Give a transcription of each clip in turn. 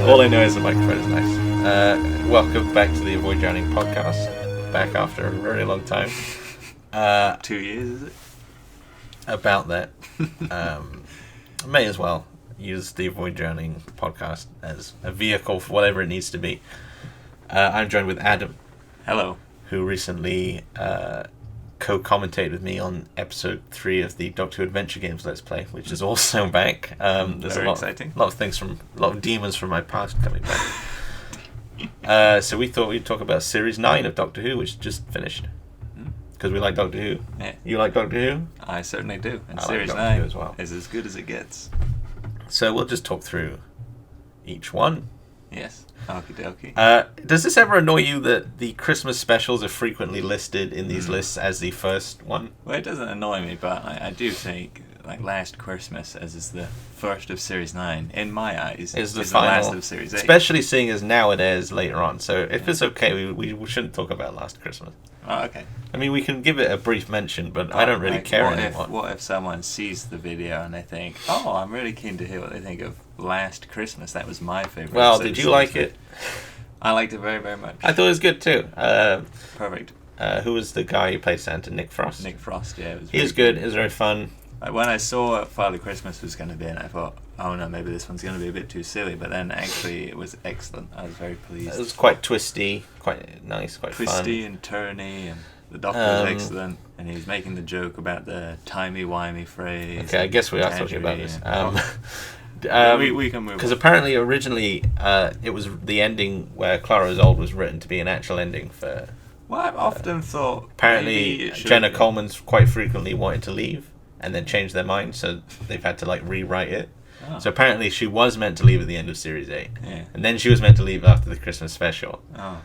All I know is the microphone is nice. Welcome back to the Avoid Drowning podcast. Back after a very long time. 2 years, is it? About that. May as well use the Avoid Drowning podcast as a vehicle for whatever it needs to be. I'm joined with Adam. Hello. Who recently co-commentated with me on episode 3 of the Doctor Who Adventure Games Let's Play, which is also back. There's Very a exciting. lot of demons from my past coming back. So we thought we'd talk about Series 9 of Doctor Who, which just finished. Because we like Doctor Who. Yeah. You like Doctor Who? I certainly do. And I Series like Doctor 9 Who as well. is as good as it gets. So we'll just talk through each one. Yes. Okie dokie. Does this ever annoy you that the Christmas specials are frequently listed in these lists as the first one? Well, it doesn't annoy me, but I do think like Last Christmas, as is the first of Series 9, in my eyes, is the last of Series 8. Especially seeing as now it airs later on. So if it's okay, we shouldn't talk about Last Christmas. Oh, okay. I mean, we can give it a brief mention, but I don't really care anymore. What if someone sees the video and they think, oh, I'm really keen to hear what they think of Last Christmas. That was my favourite. Well, did you like it? I liked it very, very much. I thought it was good too. Perfect. Who was the guy who played Santa? Nick Frost? Nick Frost, yeah. He was good. It was very fun. When I saw Father Christmas was going to be in, I thought, oh no, maybe this one's going to be a bit too silly. But then actually it was excellent. I was very pleased. It was quite twisty, quite nice, quite fun. Twisty and turny, and the Doctor was excellent. And he was making the joke about the timey-wimey phrase. Okay, I guess we are talking about this. We can move because on. apparently originally it was the ending where Clara is old was written to be an actual ending for... Well, I've often thought... Apparently Jenna Coleman's quite frequently wanted to leave and then changed their mind, so they've had to rewrite it. Oh. So apparently she was meant to leave at the end of Series 8. Yeah. And then she was meant to leave after the Christmas special. Oh.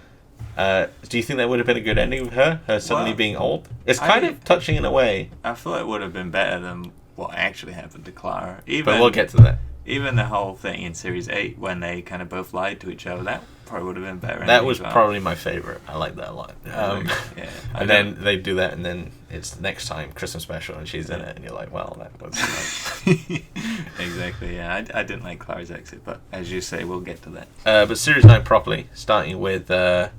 Do you think that would have been a good ending with her suddenly being old? It's kind of touching in a way. I thought it would have been better than what actually happened to Clara. But we'll get to that. Even the whole thing in Series 8 when they kind of both lied to each other, that probably would have been better. That was probably my favourite. I like that a lot. Yeah. And then they do that, and then it's next time Christmas special, and she's in it, and you're like, well, that was nice. Exactly. Yeah, I didn't like Clara's exit, but as you say, we'll get to that. But Series 9 properly, starting with the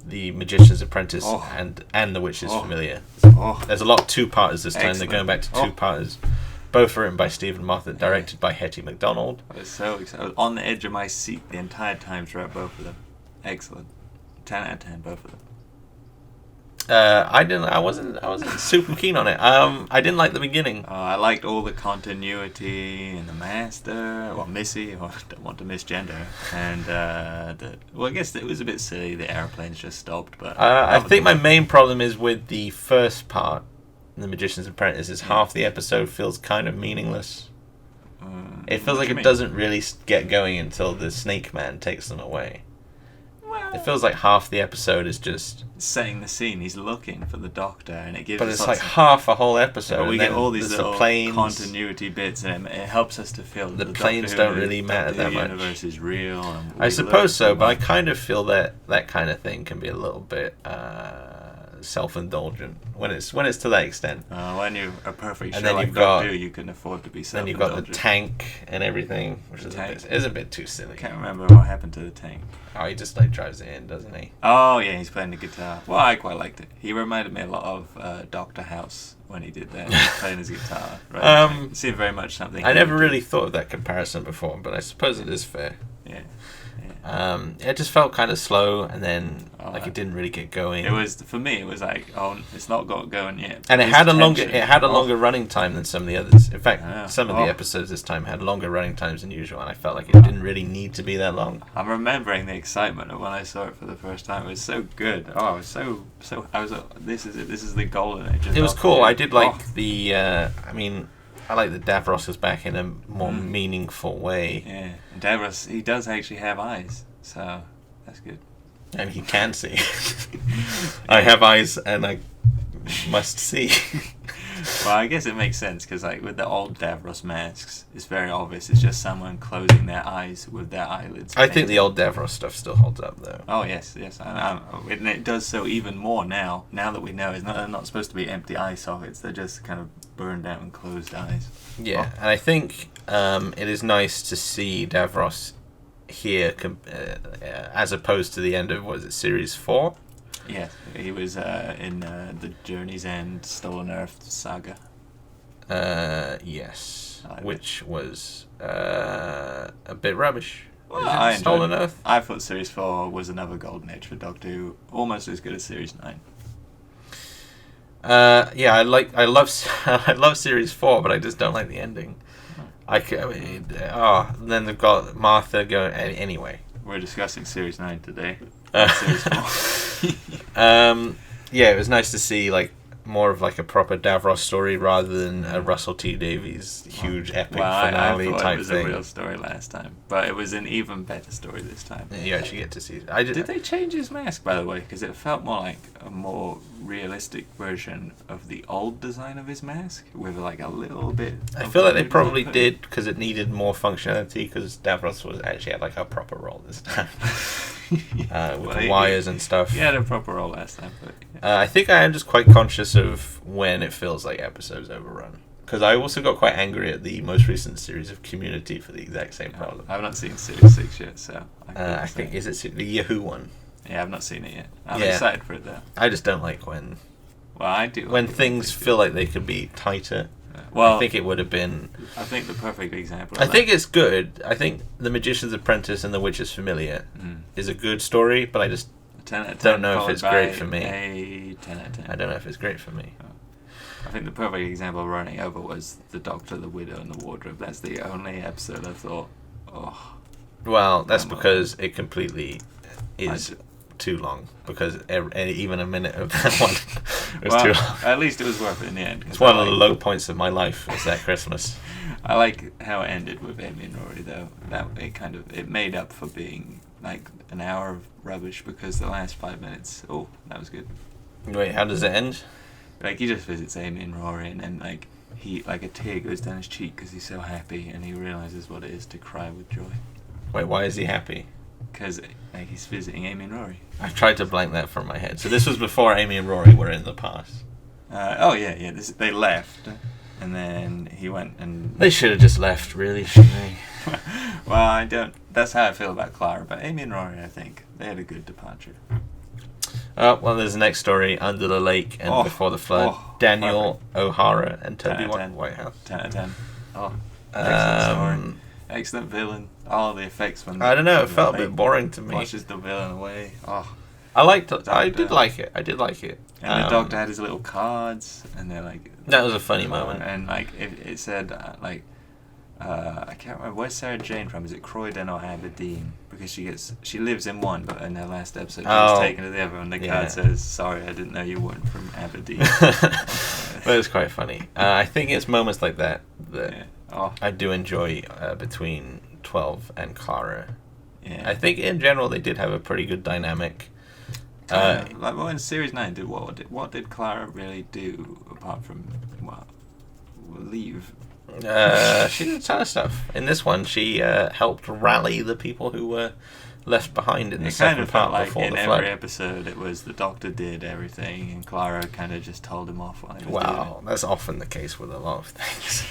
Magicians Apprentice and the Witch's Familiar. There's a lot of two-parters this time. Excellent. They're going back to two-parters. Both written by Stephen Moffat, directed by Hetty MacDonald. I was so excited. I was on the edge of my seat the entire time throughout both of them. Excellent. 10 out of 10, both of them. I wasn't super keen on it. I didn't like the beginning. I liked all the continuity and the Master, or Missy, or I don't want to misgender. And I guess it was a bit silly. The airplanes just stopped, but I think my main problem is with the first part. The Magician's Apprentice is half the episode feels kind of meaningless. It feels like it doesn't really get going until the Snake Man takes them away. Well, it feels like half the episode is just setting the scene. He's looking for the Doctor, and it gives. But it's like half a whole episode. Yeah, but we get all these little planes. Continuity bits, and it helps us to feel the planes don't really matter that much. The universe is real. And I suppose so, but I kind of feel that kind of thing can be a little bit self-indulgent when it's to that extent. When you're a perfect and show then like you've got, Doctor Who, you can afford to be self-indulgent. Then you've got the tank and everything, which is a bit too silly. I can't remember what happened to the tank. Oh, he just drives it in, doesn't he? Oh yeah, he's playing the guitar. Well, I quite liked it. He reminded me a lot of Doctor House when he did that, playing his guitar. Right? It seemed very much something. I never really thought of that comparison before, but I suppose it is fair. Yeah. It just felt kind of slow, and then it didn't really get going. It was for me. It was like, it's not got going yet. And it had a longer running time than some of the others. In fact, some of the episodes this time had longer running times than usual, and I felt like it didn't really need to be that long. I'm remembering the excitement of when I saw it for the first time. It was so good. I was so. I was. This is it. This is the golden age. It was cool. I did like the. I like that Davros is back in a more meaningful way. Yeah, and Davros, he does actually have eyes, so that's good. And he can see. I have eyes, and I must see. Well, I guess it makes sense, because with the old Davros masks, it's very obvious. It's just someone closing their eyes with their eyelids. I think the old Davros stuff still holds up, though. Oh, yes. And it does so even more now that we know they're not supposed to be empty eye sockets. They're just kind of burned out and closed eyes. Yeah, and I think it is nice to see Davros here, as opposed to the end of, was it Series 4? Yeah, he was in the Journey's End Stolen Earth saga. Yes, I like which was a bit rubbish. Well, Is it I Stolen enjoyed it. Earth? I thought Series 4 was another golden age for Doctor Who, almost as good as Series 9. Yeah, I love I love Series 4, but I just don't like the ending. Then they've got Martha going anyway. We're discussing Series 9 today. Series 4. Yeah, it was nice to see like more of like a proper Davros story rather than a Russell T Davies huge epic finale I thought type it was thing. a real story last time, but it was an even better story this time. You actually get to see. Did they change his mask, by the way? Because it felt more like a more realistic version of the old design of his mask, with like a little bit. I feel like they probably did because it needed more functionality. Because Davros was actually had like a proper role this time, with the wires and stuff. He had a proper role last time, but I think I am just quite conscious of when it feels like episodes overrun. Because I also got quite angry at the most recent series of Community for the exact same problem. I've not seen Series 6 yet, so I think is it the Yahoo one? Yeah, I've not seen it yet. I'm excited for it though. I just don't like when. Well, I do. When things feel like they could be tighter. Well, I think it would have been. I think the perfect example. I think it's good. I think The Magician's Apprentice and The Witch's Familiar is a good story, but I just 10 out of 10, don't know if it's great for me. A 10 out of 10. I don't know if it's great for me. I think the perfect example of running over was The Doctor, the Widow, and the Wardrobe. That's the only episode I thought, oh. Well, that's because it completely is too long. Because even a minute of that one was too long. At least it was worth it in the end. It's one of the low points of my life, was that Christmas. I like how it ended with Amy and Rory, though. That it made up for being like an hour of rubbish, because the last 5 minutes, that was good. Wait, how does it end? Like, he just visits Amy and Rory, and then like a tear goes down his cheek because he's so happy, and he realizes what it is to cry with joy. Wait, why is he happy? Because like, he's visiting Amy and Rory. I've tried to blank that from my head. So this was before Amy and Rory were in the past. Yeah. They left, and then he went and. They should have just left, really, shouldn't they? Well, I don't. That's how I feel about Clara, but Amy and Rory, I think they had a good departure. Well, there's the next story, Under the Lake and Before the Flood. Daniel O'Hara and Toby Whitehouse. 10 out of 10. Excellent story. Excellent villain. All the effects when I don't know, it felt a bit boring to me. Washes the villain away. I did like it. And the Doctor had his little cards, and they're like. That was a funny moment. And like it said I can't remember, where's Sarah Jane from? Is it Croydon or Aberdeen? Because she lives in one, but in her last episode she was taken to the other, and the card says, "Sorry, I didn't know you weren't from Aberdeen." But it was quite funny. I think it's moments like that I do enjoy between 12 and Clara. Yeah. I think in general they did have a pretty good dynamic. In Series 9, what did Clara really do apart from leave? She did a ton of stuff. In this one, she helped rally the people who were left behind in the second part before the flood. In every episode, it was the Doctor did everything, and Clara kind of just told him off while he was doing it. That's often the case with a lot of things.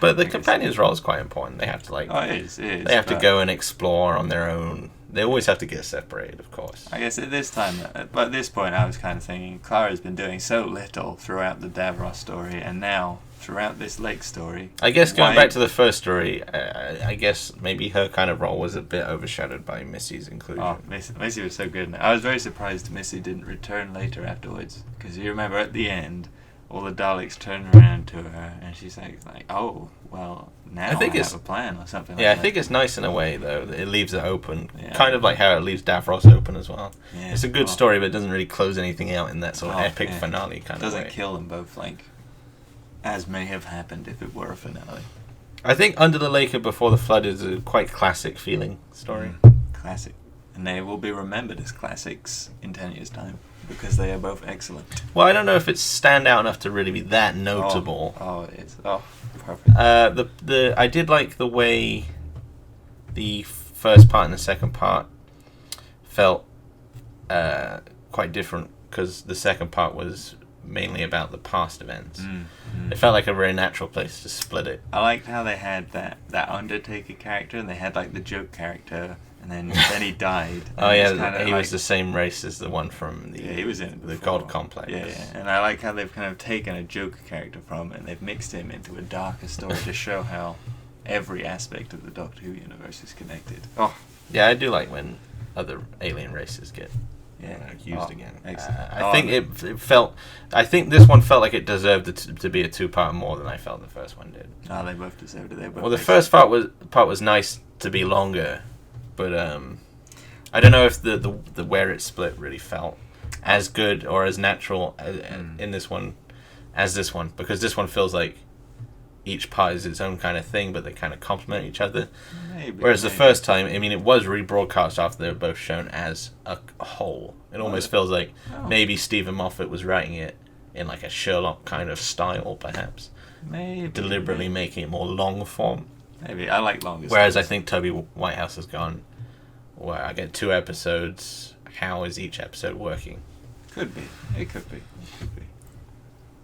But the companion's role is quite important. They have to it is. They have to go and explore on their own. They always have to get separated, of course. I guess at this point, I was kind of thinking Clara's been doing so little throughout the Davros story, and now throughout this Lake story. I guess going back to the first story, I guess maybe her kind of role was a bit overshadowed by Missy's inclusion. Oh, Missy was so good. I was very surprised Missy didn't return later afterwards, because you remember at the end, all the Daleks turn around to her, and she's like, oh, well, now I have a plan or something like that. I think it's nice in a way, though, that it leaves it open. Yeah. Kind of like how it leaves Davros open as well. Yeah. It's a good story, but it doesn't really close anything out in that sort of epic finale kind of way. It doesn't kill them both, as may have happened if it were a finale. I think Under the Lake and Before the Flood is a quite classic feeling story. Classic. And they will be remembered as classics in 10 years' time, because they are both excellent. Well, I don't know if it's stand out enough to really be that notable. It is. Perfect. I did like the way the first part and the second part felt quite different, because the second part was mainly about the past events. It felt like a very natural place to split it. I liked how they had that Undertaker character, and they had like the joke character, and then he died. Oh yeah, he was the same race as the one from the he was in the God Complex. Yeah, and I like how they've kind of taken a Joker character from it and they've mixed him into a darker story to show how every aspect of the Doctor Who universe is connected. Oh, yeah, I do like when other alien races get used again. I think it felt. I think this one felt like it deserved to be a two-part more than I felt the first one did. Oh, they both deserved it. Well, the first part was nice to be longer, but I don't know if the where it split really felt as good or as natural in this one as this one, because this one feels like each part is its own kind of thing, but they kind of complement each other. Whereas the first time, I mean, it was rebroadcast after they were both shown as a whole. It almost feels like maybe Stephen Moffat was writing it in like a Sherlock kind of style, perhaps. Maybe. Deliberately making it more long form. Maybe. I like longer. Whereas I think Toby Whitehouse has gone, well, I get 2 episodes. How is each episode working? Could be. It could be.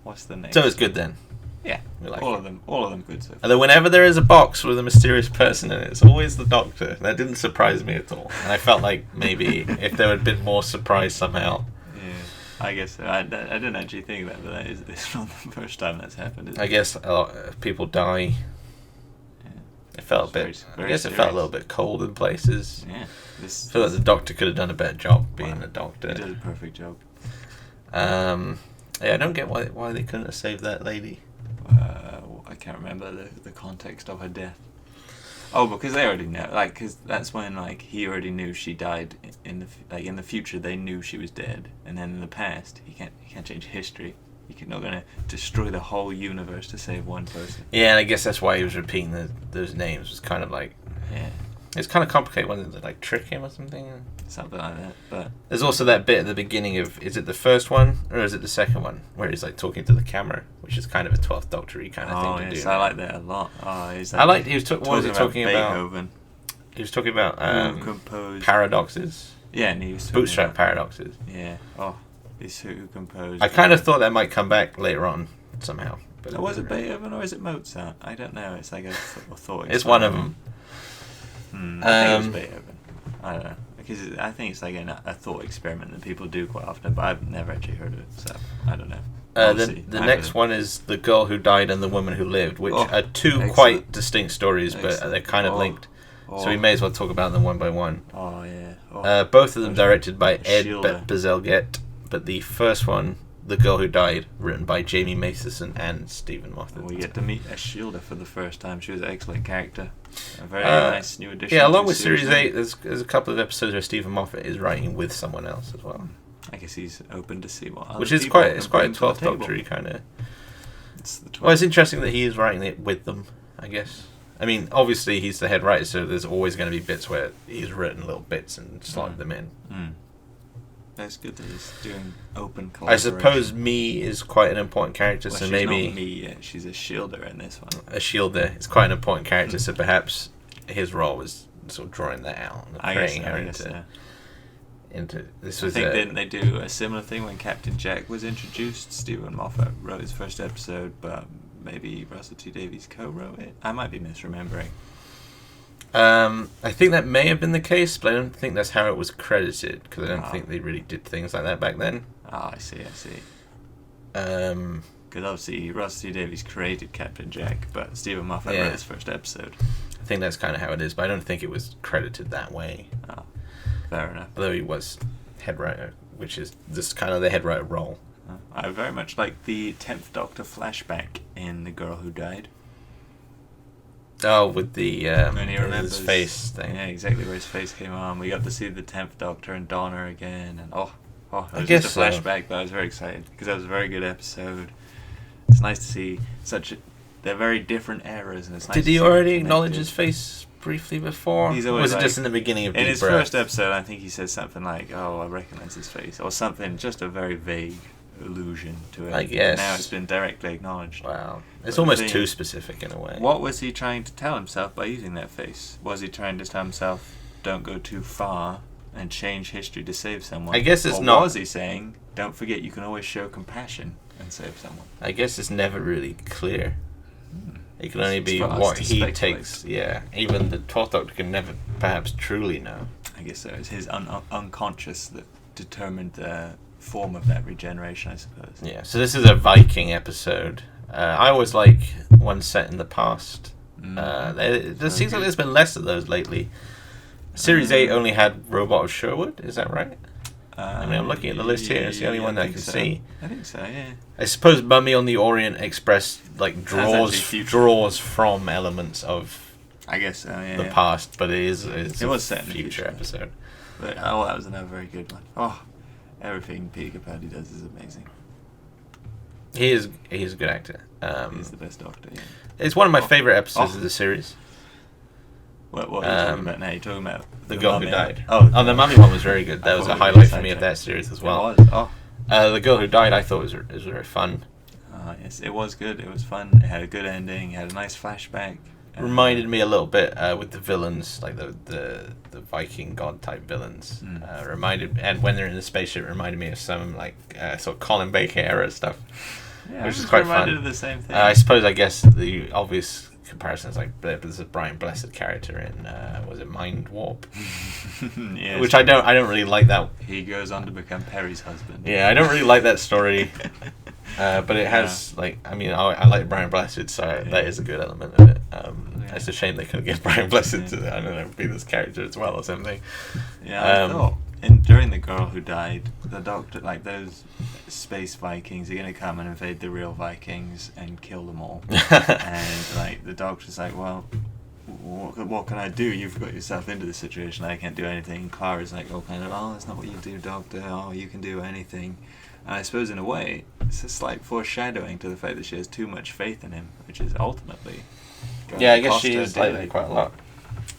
What's the next? So it's good then. Yeah, like all of them good. So although whenever there is a box with a mysterious person in it, it's always the Doctor. That didn't surprise me at all, and I felt like maybe if there had been more surprise somehow. Yeah, I guess so. I didn't actually think that, but it's not the first time that's happened. I guess a lot of people die. Yeah. It felt a bit. I guess it felt a little bit cold in places. Yeah, I feel like the Doctor could have done a better job being the Doctor. He did a perfect job. Yeah, I don't get why they couldn't have saved that lady. I can't remember the context of her death. Oh, because they already know, like, because that's when like he already knew she died in the future. They knew she was dead, and then in the past he can't change history. You're not gonna destroy the whole universe to save one person. Yeah, and I guess that's why he was repeating those names. It was kind of like it's kind of complicated when they like trick him or something. Something like that. But there's also that bit at the beginning of, is it the first one or is it the second one where he's like talking to the camera, which is kind of a 12th Doctor-y kind of thing to do. I like that a lot. I liked he was what was he talking about? Beethoven. He was talking about composed paradoxes. Yeah, and he was bootstrap paradoxes. Yeah. Oh, he's who composed. I kind of thought that might come back later on somehow. But was it Beethoven or is it Mozart? I don't know. It's like a thought. It's one of them. I think it was Beethoven. I don't know. Because I think it's like a thought experiment that people do quite often, but I've never actually heard of it, so I don't know. The next one is The Girl Who Died and the Woman Who Lived, which are two quite distinct stories, but they're kind of linked. So we may as well talk about them one by one. Oh, yeah. Both of them directed by Ed Bezelgette, but the first one, The Girl Who Died, written by Jamie Matheson and Stephen Moffat. We get to meet Ashilda for the first time. She was an excellent character. A very nice new addition. Yeah, along with Series 8, there's a couple of episodes where Stephen Moffat is writing with someone else as well. I guess he's open to see what other which is people quite a 12th Doctor-y kind of. It's interesting that he is writing it with them, I guess. I mean, obviously he's the head writer, so there's always going to be bits where he's written little bits and slotted them in. That's good that he's doing open collaboration. I suppose Me is quite an important character, so she's maybe... not Me yet, she's a Shielder in this one. A Shielder is quite an important character, so perhaps his role was sort of drawing that out and creating her into... This was didn't they do a similar thing when Captain Jack was introduced? Stephen Moffat wrote his first episode, but maybe Russell T Davies co-wrote it? I might be misremembering. I think that may have been the case, but I don't think that's how it was credited, because I don't think they really did things like that back then. Oh, I see. Because obviously Russell T Davies created Captain Jack, but Stephen Moffat wrote his first episode. I think that's kind of how it is, but I don't think it was credited that way. Oh, fair enough. Although he was head writer, which is this kind of the head writer role. I very much like the 10th Doctor flashback in The Girl Who Died. Oh, with the his face thing. Yeah, exactly where his face came on. We got to see the 10th Doctor and Donner again, and it was just a flashback, but I was very excited because that was a very good episode. It's nice to see they're very different eras, and it's nice. Did he already acknowledge his face briefly before? He's always, or was it just in the beginning of Deep Breath? In his first episode, I think he said something like, "Oh, I recognize his face," or something, just a very vague allusion to it. I guess. Now it's been directly acknowledged. Wow. It's almost too specific in a way. What was he trying to tell himself by using that face? Was he trying to tell himself, don't go too far and change history to save someone? I guess it's not. Or was he saying, don't forget you can always show compassion and save someone. I guess it's never really clear. It can only be for us what to he speculate. takes. Yeah, even the 12th Doctor can never perhaps truly know. I guess so. It's his unconscious that determined the form of that regeneration, I suppose. Yeah, so this is a Viking episode. I always like ones set in the past. There seems like there's been less of those lately. Series 8 only had Robot of Sherwood, is that right? I mean, I'm looking at the list here. It's the only one that I can see. I think so. Yeah. I suppose Mummy on the Orient Express like draws future. from elements of I guess so. Yeah. the past, but it's It was set in the future episode. But that was another very good one. Oh, everything Peter Capaldi does is amazing. He's a good actor. He's the best Doctor. Yeah. It's one of my favorite episodes of the series. What are you talking about now? You're talking about the Girl Who Died. Oh, the Mummy one was very good. That was a highlight for me of that series as well. It was. The Girl Who Died, I thought was very fun. Yes, it was good. It was fun. It had a good ending. It had a nice flashback. Reminded me a little bit with the villains, like the Viking god type villains. And when they're in the spaceship, reminded me of some like sort of Colin Baker era stuff, which is quite fun. Of the same thing. I guess the obvious comparison is like there's a Brian Blessed character in was it Mind Warp, yes. Which I don't really like that. He goes on to become Perry's husband. Yeah, I don't really like that story. But it has I like Brian Blessed, so that is a good element of it. It's a shame they couldn't get Brian Blessed to I don't know be this character as well or something. Yeah, I thought during The Girl Who Died, the Doctor, like those space Vikings are gonna come and invade the real Vikings and kill them all. And like the Doctor's like, well, what can I do? You've got yourself into this situation. I can't do anything. And Clara's like, oh, that's not what you do, Doctor. Oh, you can do anything. And I suppose in a way, it's a slight foreshadowing to the fact that she has too much faith in him, which is ultimately. Yeah, I guess she is like quite a lot.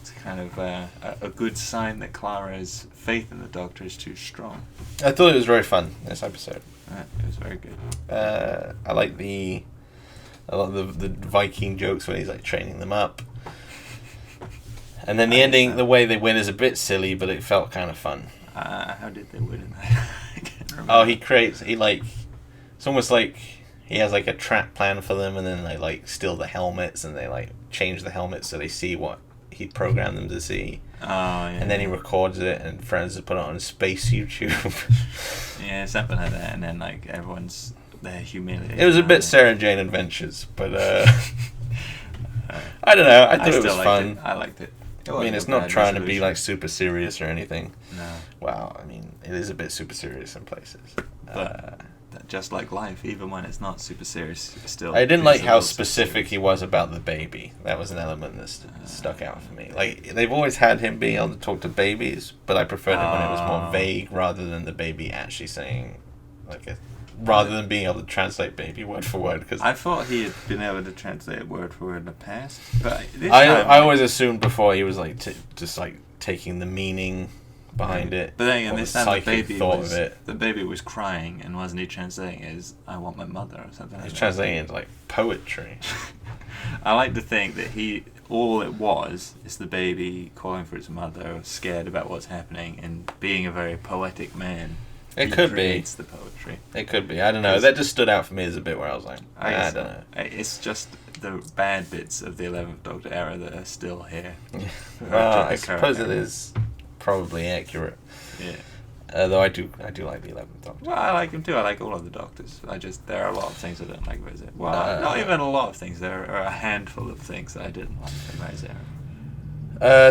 It's kind of a good sign that Clara's faith in the Doctor is too strong. I thought it was very fun, this episode. It was very good. I like a lot of the Viking jokes when he's like training them up. And then the ending, the way they win is a bit silly, but it felt kind of fun. How did they win in that? I can't remember. Oh, it's almost like he has like a trap plan for them, and then they like steal the helmets, and they like change the helmets so they see what he programmed them to see. Oh, yeah. And then he records it, and friends have put it on space YouTube. Yeah, something like that, and then like everyone's there humiliated. It was a bit Sarah Jane Adventures, but I don't know. I thought it was fun. I liked it. I mean, it's not trying to be like super serious or anything. No. Well, I mean, it is a bit super serious in places. But just like life, even when it's not super serious, still. I didn't like how specific he was about the baby. That was an element that stuck out for me. Like, they've always had him being able to talk to babies, but I preferred it when it was more vague rather than the baby actually saying, rather than being able to translate baby word for word. Cause I thought he had been able to translate word for word in the past, but I always assumed before he was like just like taking the meaning behind it. But then this time the baby was crying, and wasn't he translating it as "I want my mother" or something? He was translating it into like poetry. I like to think that all it was is the baby calling for its mother, scared about what's happening, and being a very poetic man. It could be. The poetry. It could be. I don't know. That just stood out for me as a bit where I was like, I don't know. It's just the bad bits of the 11th Doctor era that are still here. Well, I suppose it is probably accurate. Yeah. Though I do like the 11th Doctor. Well, I like him too. I like all of the Doctors. There are a lot of things I don't like about it. Well, not even a lot of things. There are a handful of things that I didn't like about his era.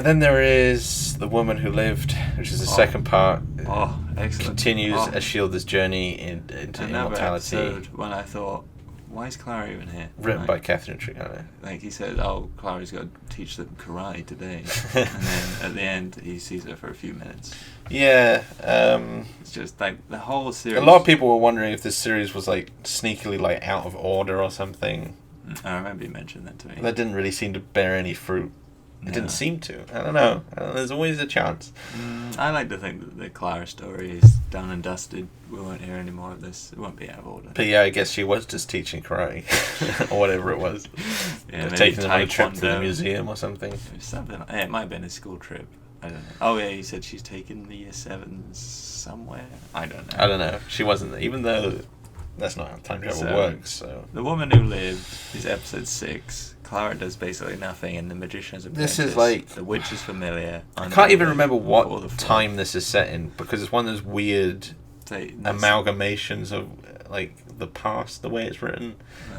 Then there is The Woman Who Lived, which is the second part. Oh, excellent. Continues Ashilda's journey into immortality. Episode when I thought, why is Clara even here? Written by Catherine Trigano. Like he said, Clara's got to teach them karate today. And then at the end, he sees her for a few minutes. Yeah. It's just like the whole series. A lot of people were wondering if this series was like sneakily like out of order or something. I remember you mentioned that to me. That didn't really seem to bear any fruit. It didn't seem to. I don't know. There's always a chance. I like to think that the Clara story is done and dusted. We won't hear any more of this. It won't be out of order. But yeah, I guess she was just teaching karate. Or whatever it was. Yeah, taking them on a trip to the museum or something. It might have been a school trip. I don't know. Oh yeah, you said she's taken the Year 7s somewhere? I don't know. She wasn't. Even though That's not how time travel So, works. So The Woman Who Lived is episode 6. Clara does basically nothing in The Magicians Apprentice. this is like The Witch is familiar. I can't even remember what time this is set in because it's one of those weird amalgamations of like the past, the way it's written.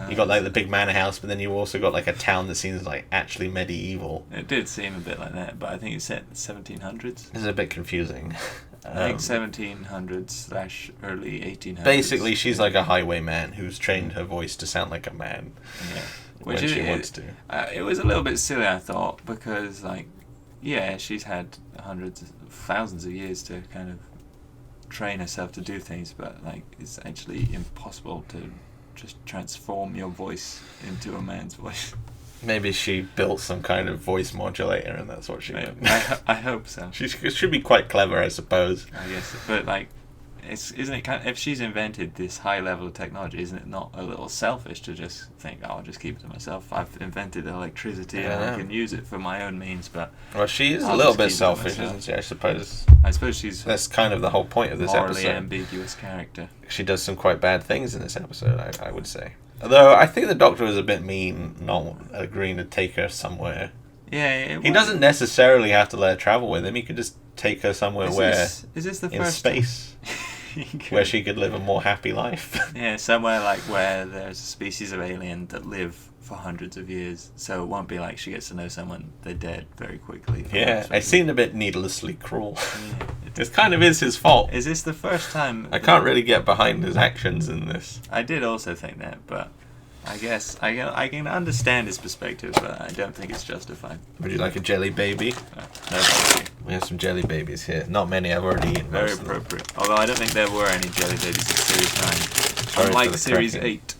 You got like the big manor house, but then you also got like a town that seems like actually medieval. It did seem a bit like that, but I think it's set in the 1700s. It's a bit confusing. I think 1700s / early 1800s. Basically, she's like a highwayman who's trained her voice to sound like a man. Yeah. When she wants to. It was a little bit silly, I thought, because like, yeah, she's had thousands of years to kind of train herself to do things, but like it's actually impossible to just transform your voice into a man's voice. Maybe she built some kind of voice modulator and that's what she meant. I hope so. She should be quite clever, I suppose. I guess, but like, isn't it kind of, if she's invented this high level of technology, isn't it not a little selfish to just think, oh, I'll just keep it to myself? I've invented electricity and I can use it for my own means, but well, she is a little bit selfish, isn't she? I suppose she's that's kind of the whole point of this morally episode. Ambiguous character. She does some quite bad things in this episode, I would say. Although I think the Doctor was a bit mean, not agreeing to take her somewhere. Yeah, he doesn't necessarily have to let her travel with him. He could just take her somewhere is this the in first space, where she could live a more happy life. Yeah, somewhere like where there's a species of alien that live for hundreds of years, so it won't be like she gets to know someone they're dead very quickly. Yeah, it seemed a bit needlessly cruel. Yeah, it kind of is his fault. Is this the first time? I can't really get behind his actions in this. I did also think that, but I guess I can understand his perspective, but I don't think it's justified. Would you like a jelly baby? No, thank you. We have some jelly babies here. Not many, I've already eaten. Very appropriate. Although I don't think there were any jelly babies in Series 9. Unlike Series 8.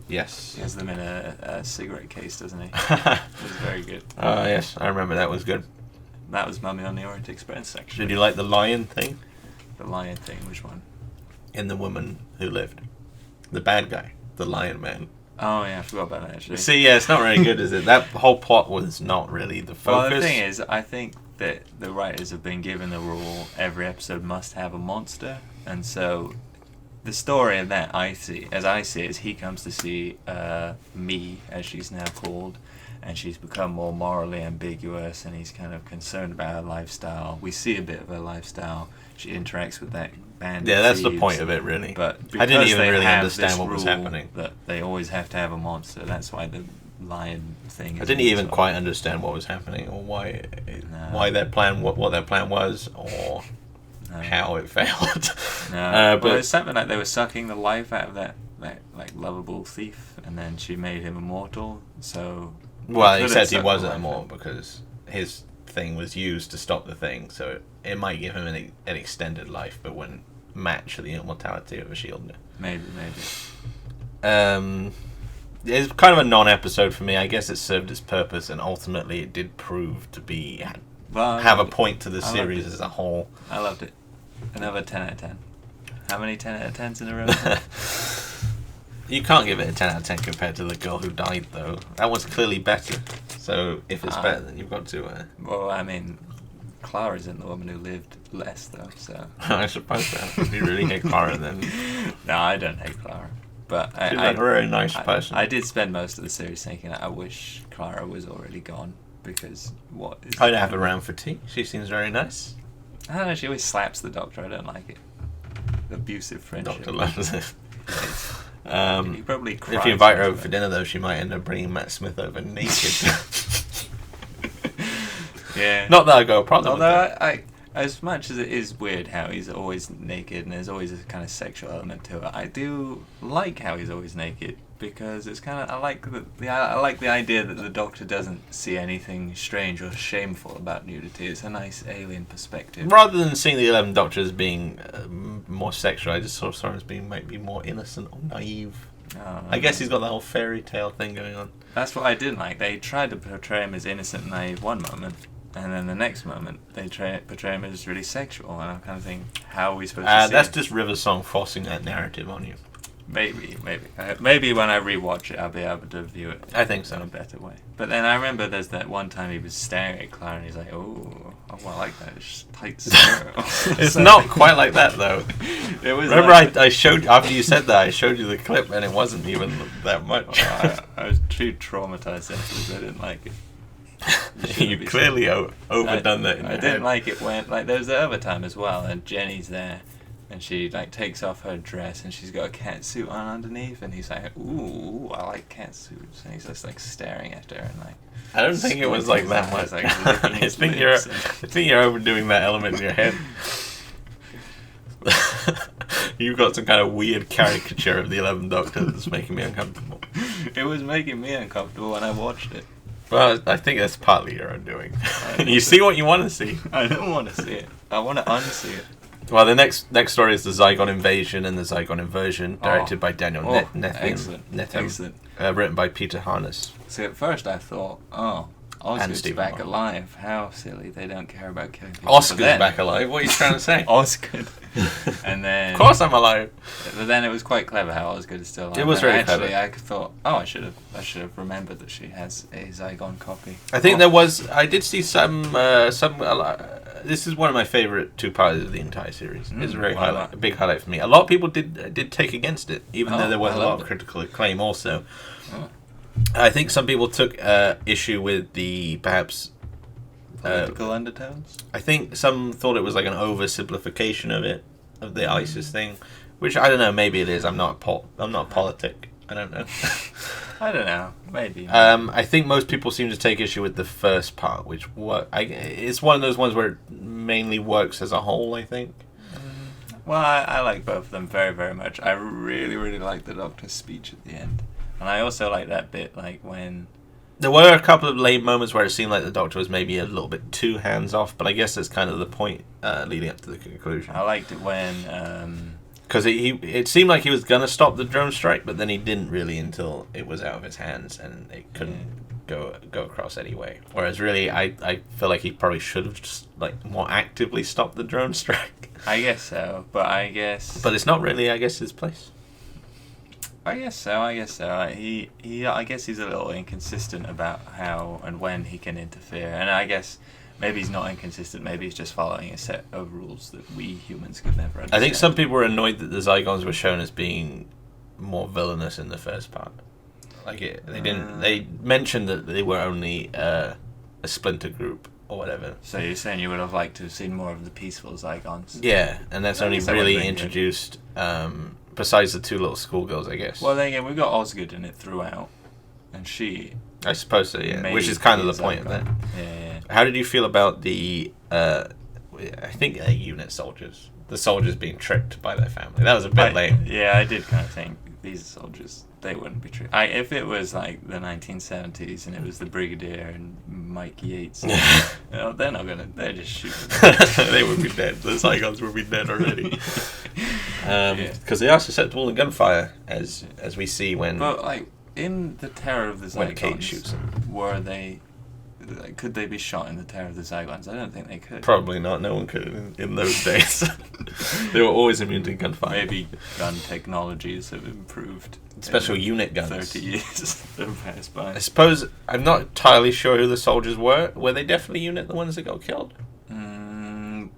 Yes. He has them in a cigarette case, doesn't he? It was very good. Yes, I remember that was good. That was Mummy on the Orient Express section. Did you like the lion thing? The lion thing, which one? In The Woman Who Lived. The bad guy. The lion man. Oh yeah, I forgot about that actually. See, yeah, it's not very good, is it? That whole plot was not really the focus. Well, the thing is, I think that the writers have been given the rule every episode must have a monster, and so the story of that as I see it, is he comes to see Me, as she's now called, and she's become more morally ambiguous, and he's kind of concerned about her lifestyle. We see a bit of her lifestyle. She interacts with that band. Yeah, that's the point of it, really. But I didn't even really understand what was happening. That they always have to have a monster. That's why the lion thing is. I didn't even quite understand what was happening, or why their plan, what their plan was, or how it failed. No, but it's something like they were sucking the life out of that like lovable thief, and then she made him immortal. So well, except he wasn't immortal because his thing was used to stop the thing, so it might give him an extended life, but wouldn't match the immortality of a shield. Maybe. It's kind of a non-episode for me. I guess it served its purpose, and ultimately it did prove to be have a point to the series as a whole. I loved it. Another 10 out of 10. How many 10 out of 10s in a row? You can't give it a 10 out of 10 compared to The Girl Who Died, though. That was clearly better. So if it's better, then you've got to... Well, I mean, Clara's in The Woman Who Lived less, though, so... I suppose so. If you really hate Clara, then... No, I don't hate Clara. But she's a very nice person. I did spend most of the series thinking that I wish Clara was already gone, because what is... I'd have her around for tea. She seems very nice. I don't know, she always slaps the Doctor. I don't like it. Abusive friendship. Doctor loves it. He probably cries. If you invite her over for dinner, though, she might end up bringing Matt Smith over naked. Yeah. Not that I got a problem with that. I as much as it is weird how he's always naked and there's always a kind of sexual element to it, I do like how he's always naked, because it's kind of I like the idea that the Doctor doesn't see anything strange or shameful about nudity. It's a nice alien perspective. Rather than seeing the 11th Doctor as being more sexual, I just sort of saw him as being maybe more innocent or naive. I guess he's got that whole fairy tale thing going on. That's what I didn't like. They tried to portray him as innocent and naive one moment, and then the next moment they portray him as really sexual, and I'm kind of thinking, how are we supposed to see that's it? just River Song forcing that narrative on you. Maybe when I rewatch it, I'll be able to view it. I think so. In a better way. But then I remember there's that one time he was staring at Clara and he's like, "Oh, Oh, I like that. It's just tight skirt. It's not quite like that though. It was. Remember, like, I showed after you said that, I showed you the clip, and it wasn't even that much. I was too traumatized afterwards. I didn't like it. You clearly overdone that. I didn't like it when there was the other time as well, and Jenny's there, and she takes off her dress, and she's got a cat suit on underneath, and he's like, "Ooh, I like cat suits," and he's just staring at her and I don't think it was like that much. I think you're overdoing that element in your head. You've got some kind of weird caricature of the 11th Doctor that's making me uncomfortable. It was making me uncomfortable when I watched it. Well, I think that's partly your own doing. You see what you want to see. I don't want to see it. I want to unsee it. Well, the next story is the Zygon Invasion and the Zygon Inversion, directed by Daniel Nethim. Excellent. Written by Peter Harness. See, at first I thought, Osgood's back alive. How silly. They don't care about killing people. Osgood's back alive? What are you trying to say? Osgood. And then... Of course I'm alive. But then it was quite clever how Osgood is still alive. It was very clever. Actually, I thought, I should have remembered that she has a Zygon copy. I think I did see some this is one of my favourite two parts of the entire series. It's a big highlight for me. A lot of people did take against it, even though there was a lot of critical acclaim also. Oh. I think some people took issue with the perhaps political undertones. I think some thought it was like an oversimplification of the ISIS thing, which I don't know. Maybe it is. I'm not politic. I don't know. I don't know. Maybe. I think most people seem to take issue with the first part, which it's one of those ones where it mainly works as a whole. I think. Well, I like both of them very, very much. I really, really like the Doctor's speech at the end. And I also like that bit, when... There were a couple of late moments where it seemed like the Doctor was maybe a little bit too hands-off, but I guess that's kind of the point leading up to the conclusion. I liked it when... Because it seemed like he was going to stop the drone strike, but then he didn't really until it was out of his hands, and it couldn't go across anyway. Whereas really, I feel like he probably should have just more actively stopped the drone strike. I guess so, but I guess... But it's not really, I guess, his place. I guess so. I guess he's a little inconsistent about how and when he can interfere, and I guess maybe he's not inconsistent. Maybe he's just following a set of rules that we humans could never understand. I think some people were annoyed that the Zygons were shown as being more villainous in the first part. They mentioned that they were only a splinter group or whatever. So you're saying you would have liked to have seen more of the peaceful Zygons? Yeah, and that's only really introduced. Besides the two little schoolgirls, I guess. Well, then again, we've got Osgood in it throughout, and she... I suppose so, yeah. Which is kind of the point of that. Yeah. How did you feel about the, I think, unit soldiers? The soldiers being tricked by their family. That was a bit lame. Yeah, I did kind of think these soldiers, they wouldn't be tricked. If it was the 1970s and it was the Brigadier and Mike Yates, they're not gonna. They're just shooting. They would be dead. The Zygons would be dead already. Because they are susceptible to gunfire, as we see when. But in the Terror of the Zygons, when Kate shoots them, were they? Could they be shot in the Terror of the Zygons? I don't think they could. Probably not. No one could in those days. They were always immune to gunfire. Maybe gun technologies have improved. Special unit guns. 30 years have passed by. I suppose I'm not entirely sure who the soldiers were. Were they definitely unit the ones that got killed?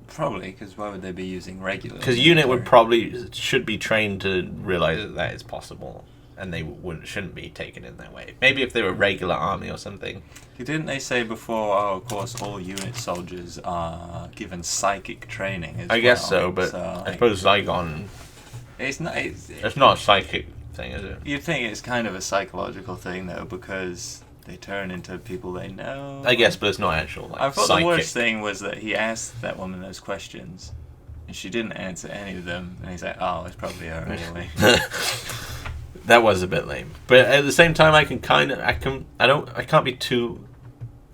Probably, because why would they be using regular? Because unit should be trained to realize that is possible. And they shouldn't be taken in that way. Maybe if they were regular army or something. Didn't they say before, of course, all unit soldiers are given psychic training as well? I guess so, but I suppose Zygon... It's not a psychic thing, is it? You'd think it's kind of a psychological thing, though, because they turn into people they know. I guess, but it's not actual, I thought psychic. The worst thing was that he asked that woman those questions, and she didn't answer any of them, and he's like, it's probably her anyway. That was a bit lame, but at the same time, I can't be too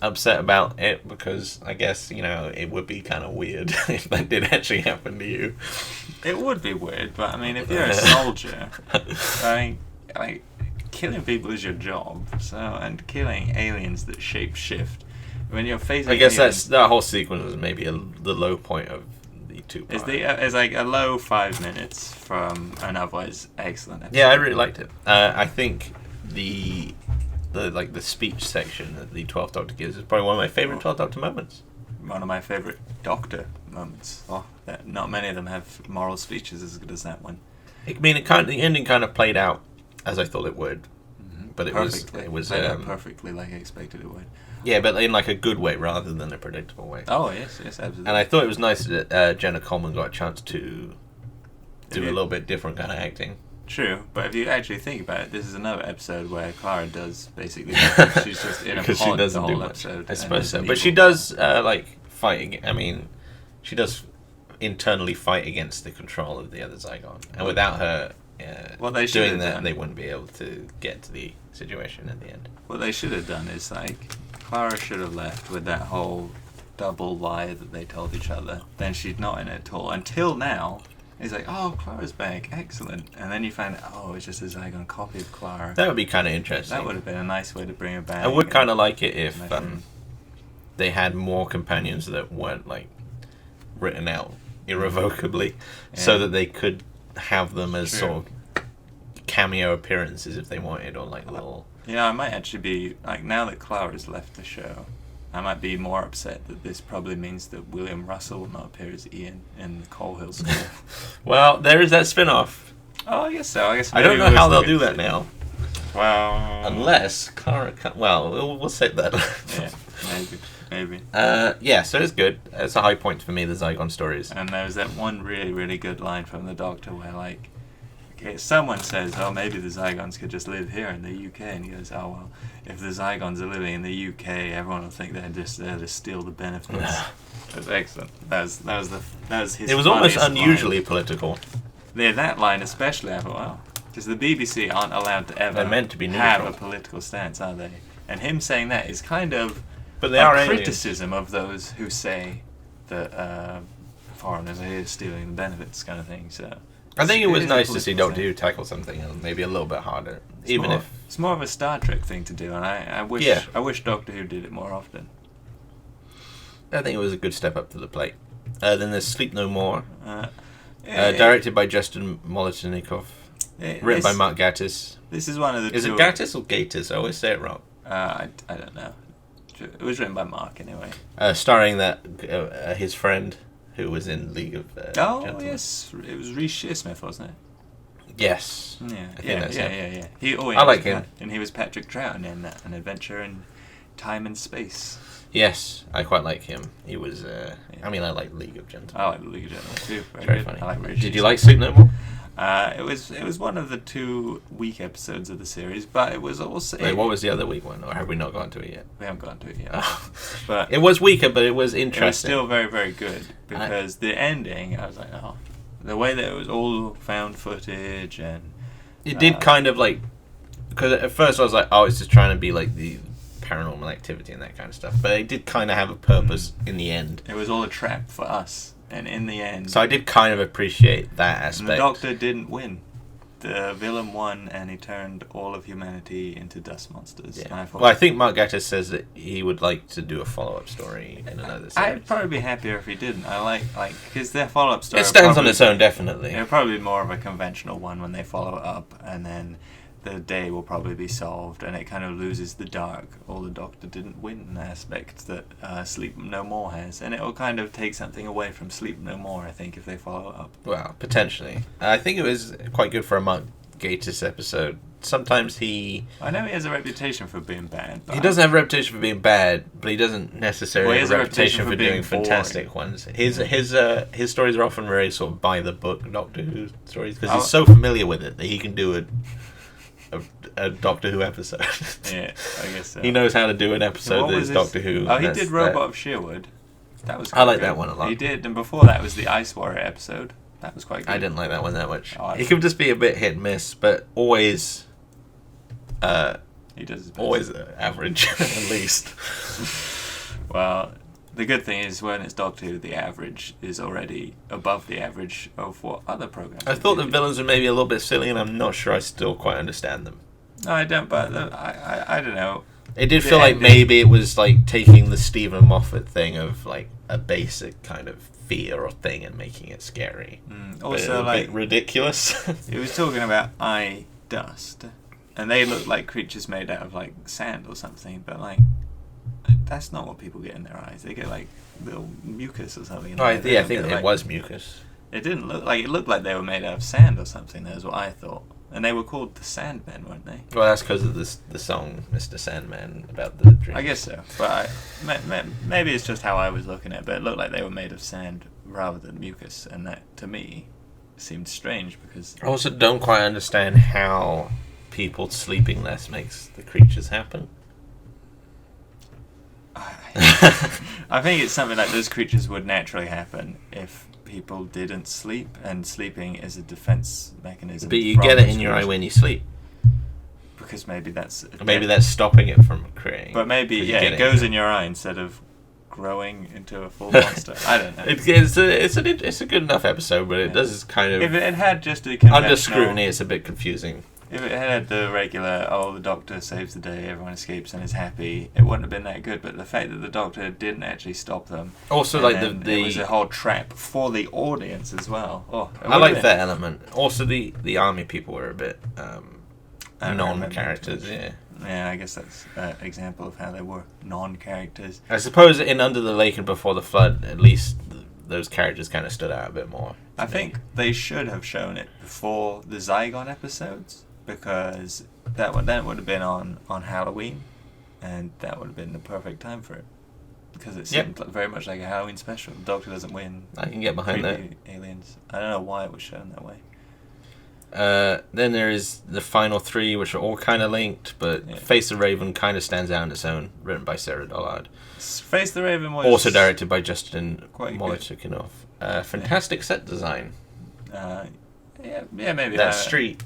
upset about it because I guess it would be kind of weird if that did actually happen to you. It would be weird, but I mean, if you're a soldier, killing people is your job. So, and killing aliens that shape shift when you're facing. I guess that whole sequence was maybe the low point of. It's like a low 5 minutes from an otherwise excellent episode. Yeah, I really liked it. I think the speech section that the 12th Doctor gives is probably one of my favourite 12th Doctor moments. one of my favourite Doctor moments. Not many of them have moral speeches as good as that one. I mean, the ending kind of played out as I thought it would, but it was played out perfectly like I expected it would. Yeah, but in like a good way rather than a predictable way. Oh yes, absolutely. And I thought it was nice that Jenna Coleman got a chance to do a little bit different kind of acting. True, but if you actually think about it, this is another episode where Clara does basically nothing. She's just in a pod she doesn't the whole do much. episode. I suppose so, but she does fight. I mean, she does internally fight against the control of the other Zygon, and without her doing that, they wouldn't be able to get to the situation at the end. What they should have done is Clara should have left with that whole double lie that they told each other. Then she's not in it at all until now. He's like, oh, Clara's back, excellent. And then you find out, oh, it's just a Zygon copy of Clara. That would be kind of interesting. That would have been a nice way to bring her back. I would kind of like it if they had more companions that weren't written out irrevocably, so that they could have them as sort of cameo appearances if they wanted, or little. Yeah, I might actually be now that Clara's left the show, I might be more upset that this probably means that William Russell will not appear as Ian in the Coal Hill School. Well, there is that spin-off. Oh, I guess so. I don't know how they'll do that now. Well, unless Clara. We'll save that. Yeah, maybe. Yeah, so it's good. It's a high point for me, the Zygon stories. And there's that one really, really good line from the Doctor where someone says, oh, maybe the Zygons could just live here in the UK, and he goes, oh, well, if the Zygons are living in the UK, everyone will think they're just there to steal the benefits. That's excellent. That was his. It was almost unusually political. Yeah, that line especially, I thought, wow. Because the BBC aren't allowed to ever They're meant to be have a political stance, are they? And him saying that is kind of but they are criticism of those who say that foreigners are here stealing the benefits kind of thing, so... I think it was nice to see Doctor Who tackle something maybe a little bit harder, it's more of a Star Trek thing to do, and I wish Doctor Who did it more often. I think it was a good step up to the plate. Then there's Sleep No More, directed by Justin Molotnikov, written by Mark Gatiss. This is one of the. Is it Gatiss or Gatiss? I always say it wrong. I don't know. It was written by Mark anyway. Starring his friend, who was in League of Gentlemen. Yes, it was Reece Shearsmith, wasn't it? Yes. Yeah. I like him, and he was Patrick Troughton in An Adventure in Time and Space. Yes, I quite like him. He was. I mean, I like League of Gentlemen. I like League of Gentlemen too. Very funny. I like Reece Did you like Sleep No More? It was one of the 2 weak episodes of the series, but it was also. Wait, what was the other weak one, or have we not gone to it yet? We haven't gone to it yet. But it was weaker, but it was interesting. It was still very, very good because the ending, I was like, oh, the way that it was all found footage and. It did kind of because at first I was like, oh, it's just trying to be the paranormal activity and that kind of stuff, but it did kind of have a purpose in the end. It was all a trap for us. And in the end... So I did kind of appreciate that aspect. The Doctor didn't win. The villain won, and he turned all of humanity into dust monsters. Yeah. I think Mark Gatiss says that he would like to do a follow-up story in another series. I'd probably be happier if he didn't. I like because their follow-up story... It stands on its own, definitely. It'll probably be more of a conventional one when they follow it up, and then the day will probably be solved, and it kind of loses the dark, or the Doctor didn't win aspect that Sleep No More has, and it will kind of take something away from Sleep No More, I think, if they follow it up. Well, potentially. I think it was quite good for a Mark Gatiss episode. Sometimes I know he has a reputation for being bad. He doesn't have a reputation for being bad, but he doesn't necessarily have a reputation for doing fantastic ones. His stories are often very sort of by the book Doctor Who stories, because he's so familiar with it that he can do a Doctor Who episode. Yeah, I guess so. He knows how to do an episode that is Doctor Who. Oh, he did Robot of Sherwood. That was. I like that one a lot. He did, and before that was the Ice Warrior episode. That was quite good. I didn't like that one that much. It could just be a bit hit and miss, but always. He does his best. Always average, at least. Well, the good thing is when it's Doctor Who, the average is already above the average of what other programs. I thought the villains were maybe a little bit silly, and I'm not sure I still quite understand them. No, I don't. But I don't know. It did feel like maybe it was taking the Stephen Moffat thing of a basic kind of fear or thing and making it scary. Also, a bit ridiculous. It was talking about eye dust, and they look like creatures made out of sand or something. But That's not what people get in their eyes. They get like little mucus or something. I think it was mucus. It didn't look like it looked like they were made out of sand or something. That's what I thought. And they were called the Sandmen, weren't they? Well, that's because of the song "Mr. Sandman" about the dreams. I guess so, but maybe it's just how I was looking at it. But it looked like they were made of sand rather than mucus, and that to me seemed strange because I also don't quite understand how people sleeping less makes the creatures happen. I think it's something like those creatures would naturally happen if people didn't sleep, and sleeping is a defense mechanism. But you get it in your eye when you sleep. Because maybe that's stopping it from creating. But maybe it goes in your eye instead of growing into a full monster. I don't know. It's a good enough episode, but it does kind of. If it had just a conventional, under scrutiny, it's a bit confusing. If it had the regular, the doctor saves the day, everyone escapes and is happy, it wouldn't have been that good. But the fact that the doctor didn't actually stop them, also like it was a whole trap for the audience as well. I like that element. Also, the army people were a bit non-characters. Yeah, I guess that's an example of how they were non-characters. I suppose in Under the Lake and Before the Flood, at least those characters kind of stood out a bit more. I think they should have shown it before the Zygon episodes, because that would have been on Halloween, and that would have been the perfect time for it, because it seemed very much like a Halloween special. The Doctor doesn't win. I can get behind that. Aliens. I don't know why it was shown that way. Then there is the final three, which are all kind of linked, but Face the Raven kind of stands out on its own, written by Sarah Dollard. Face the Raven was also directed by Justin Molotchikov. Fantastic set design. Maybe that street.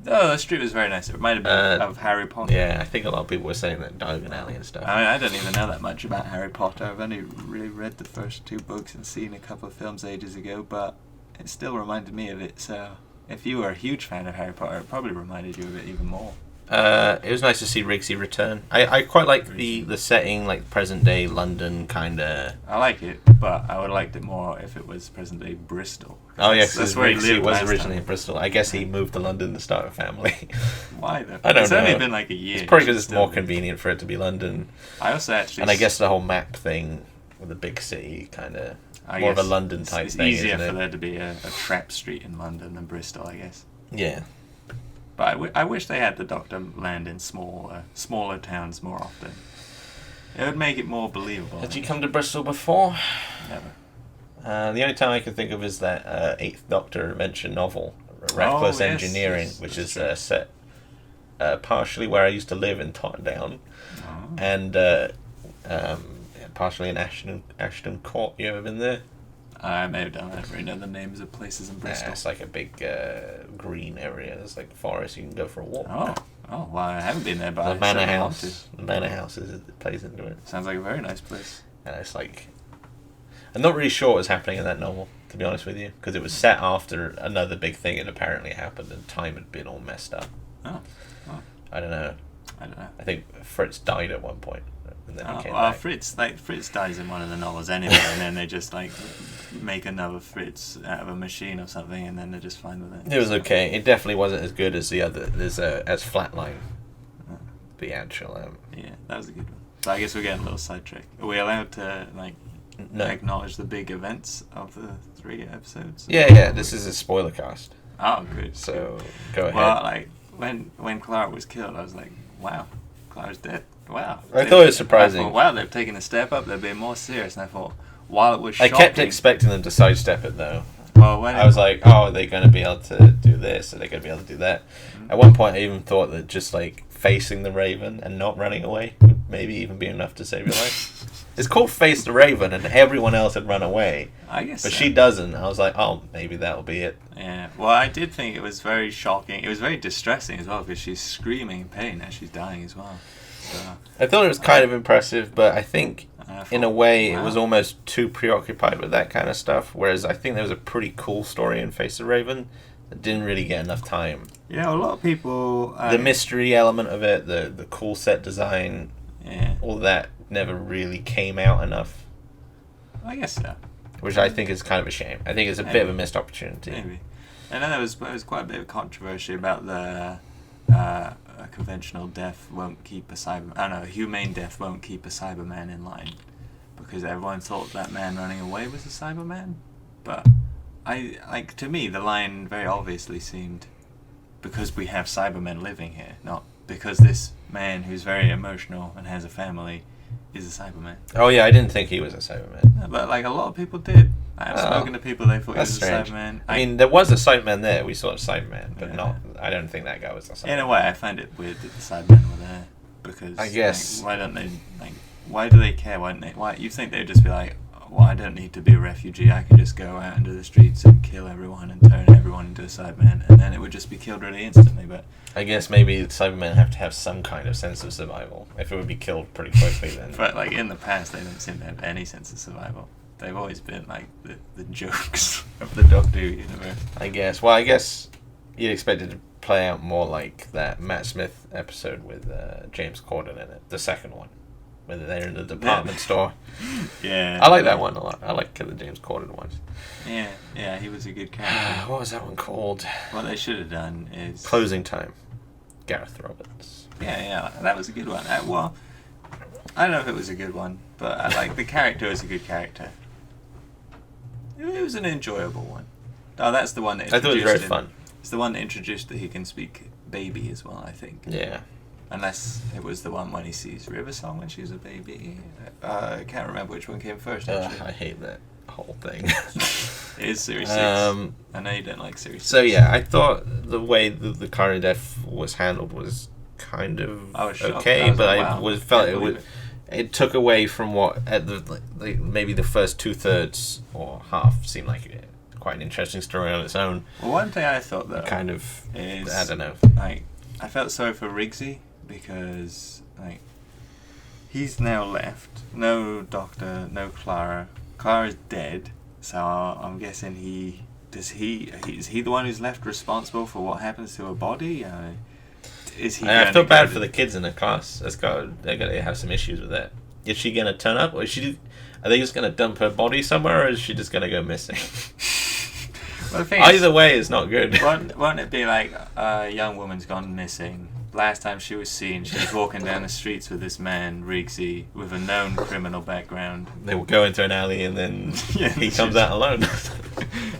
Oh, the street was very nice. It reminded me of Harry Potter. Yeah, I think a lot of people were saying that Diagon Alley and stuff. I mean, I don't even know that much about Harry Potter. I've only really read the first 2 books and seen a couple of films ages ago, but it still reminded me of it. So if you were a huge fan of Harry Potter, it probably reminded you of it even more. It was nice to see Riggsy return. I quite like the setting, like present day London kind of. I like it, but I would have liked it more if it was present day Bristol. Oh yeah, because Riggsy was originally in Bristol. I guess he moved to London to start a family. Why though? I don't know. It's only been like a year. It's probably because it's more convenient for it to be London. I also actually. And I guess the whole map thing with the big city kind of more of a London type thing. It's easier for there to be a trap street in London than Bristol, I guess. Yeah. But I wish they had the Doctor land in smaller towns more often. It would make it more believable. Had you come to Bristol before? Never. The only time I can think of is that 8th Doctor Adventure novel, Reckless Engineering, which is set partially where I used to live in Tottenham, and partially in Ashton Court. You ever been there? I may have done. I don't really know the names of places in Bristol. It's like a big green area. There's like a forest. You can go for a walk. Oh, well, I haven't been there, but the Manor House. The Manor House plays into it. Sounds like a very nice place. And it's like, I'm not really sure what was happening in that novel, to be honest with you, because it was set after another big thing had apparently happened, and time had been all messed up. I don't know. I think Fritz died at one point. And then he came back. Fritz dies in one of the novels anyway, and then they just like make another Fritz out of a machine or something, and then they're just fine with it. It was okay. It definitely wasn't as good as the other. As Flatline. The actual. That was a good one. So I guess we're getting a little sidetracked. Are we allowed to acknowledge the big events of the 3 episodes? Yeah. This is a spoiler cast. Oh, good. So go ahead. Well, like when Clara was killed, I was like, wow, Clara's dead. Wow. I thought it was surprising. Wow, they've taken a step up. They're being more serious. And I thought, while it was shocking... I kept expecting them to sidestep it, though. Well, I was like, are they going to be able to do this? Are they going to be able to do that? Mm-hmm. At one point, I even thought that just, like, facing the Raven and not running away would maybe even be enough to save your life. It's called Face the Raven, and everyone else had run away. I guess But she doesn't. I was like, maybe that'll be it. Yeah. Well, I did think it was very shocking. It was very distressing as well, because she's screaming in pain as she's dying as well. So, I thought it was kind of impressive, but I think in a way it was almost too preoccupied with that kind of stuff, whereas I think there was a pretty cool story in Face the Raven that didn't really get enough time. Yeah, a lot of people... the mystery element of it, the cool set design, all that never really came out enough. I guess so. Which I think is kind of a shame. I think it's a bit of a missed opportunity. Maybe. And then there was quite a bit of controversy about the conventional death won't keep a Cyberman. I don't know, humane death won't keep a Cyberman in line, because everyone thought that man running away was a Cyberman. But to me, the line very obviously seemed because we have Cybermen living here, not because this man who's very emotional and has a family is a Cyberman. Oh yeah, I didn't think he was a Cyberman. No, but like a lot of people did. I've spoken to people, they thought he was strange. a Cyberman. I mean, there was a Cyberman there. We saw a Cyberman, but Yeah. I don't think that guy was a Cyberman. In a way, I find it weird that the Cybermen were there, because I guess why don't they why do they care? Why you think they'd just be like, well, I don't need to be a refugee. I can just go out into the streets and kill everyone and turn everyone into a Cyberman, and then it would just be killed really instantly. But I guess maybe Cybermen have to have some kind of sense of survival. If it would be killed pretty quickly, then. But like in the past, they don't seem to have any sense of survival. They've always been like the jokes of the Doctor Who universe. I guess. Well, I guess you'd expect it to play out more like that Matt Smith episode with James Corden in it, the second one, where they're in the department store. Yeah. I like that one a lot. I like the James Corden ones. Yeah, he was a good character. What was that one called? What they should have done is Closing Time. Gareth Roberts. Yeah, that was a good one. Well, I don't know if it was a good one, but I like the character was a good character. It was an enjoyable one. Oh, that's the one that I thought it was very him. fun. It's the one that introduced that he can speak baby as well, I think. Yeah. Unless it was the one when he sees River Song when she was a baby. I can't remember which one came first, actually. I hate that whole thing. It is Series 6. I know you don't like Series 6. So yeah, I thought the way the car death was handled was kind of okay, but I felt it took away from what at maybe the first 2/3 or half seemed like quite an interesting story on its own. Well, one thing I thought though kind of is I don't know. Like I felt sorry for Riggsy because like he's now left. No Doctor, no Clara. Clara's dead, so I'm guessing is he the one who's left responsible for what happens to her body? Is he? I feel bad for the kids in the class. They're gonna have some issues with that. Is she gonna turn up, or are they just gonna dump her body somewhere, or is she just gonna go missing? Well, either way is not good. Won't it be like a young woman's gone missing? Last time she was seen, she was walking down the streets with this man, Riggsy, with a known criminal background. They will go into an alley and then he comes out alone.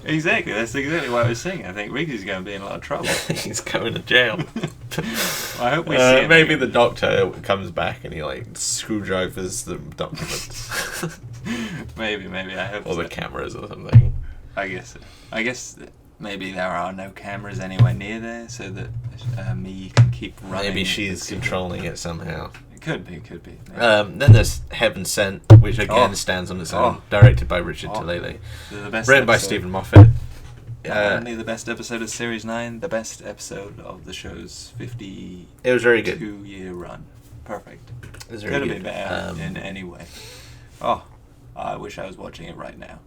Exactly, that's exactly what I was saying. I think Riggsy's going to be in a lot of trouble. He's going to jail. Well, I hope we see him. Maybe the Doctor comes back and he screwdrivers the documents. Maybe, I hope or the cameras or something. I guess maybe there are no cameras anywhere near there, so that me can keep running. Maybe she's controlling it somehow. It could be. Then there's Heaven Sent, which again stands on its own, directed by Richard Talele, written by Stephen Moffat. Only the best episode of Series 9, the best episode of the show's 52 It was very good. year run. Perfect. It was very Could good. have been better in any way. Oh, I wish I was watching it right now.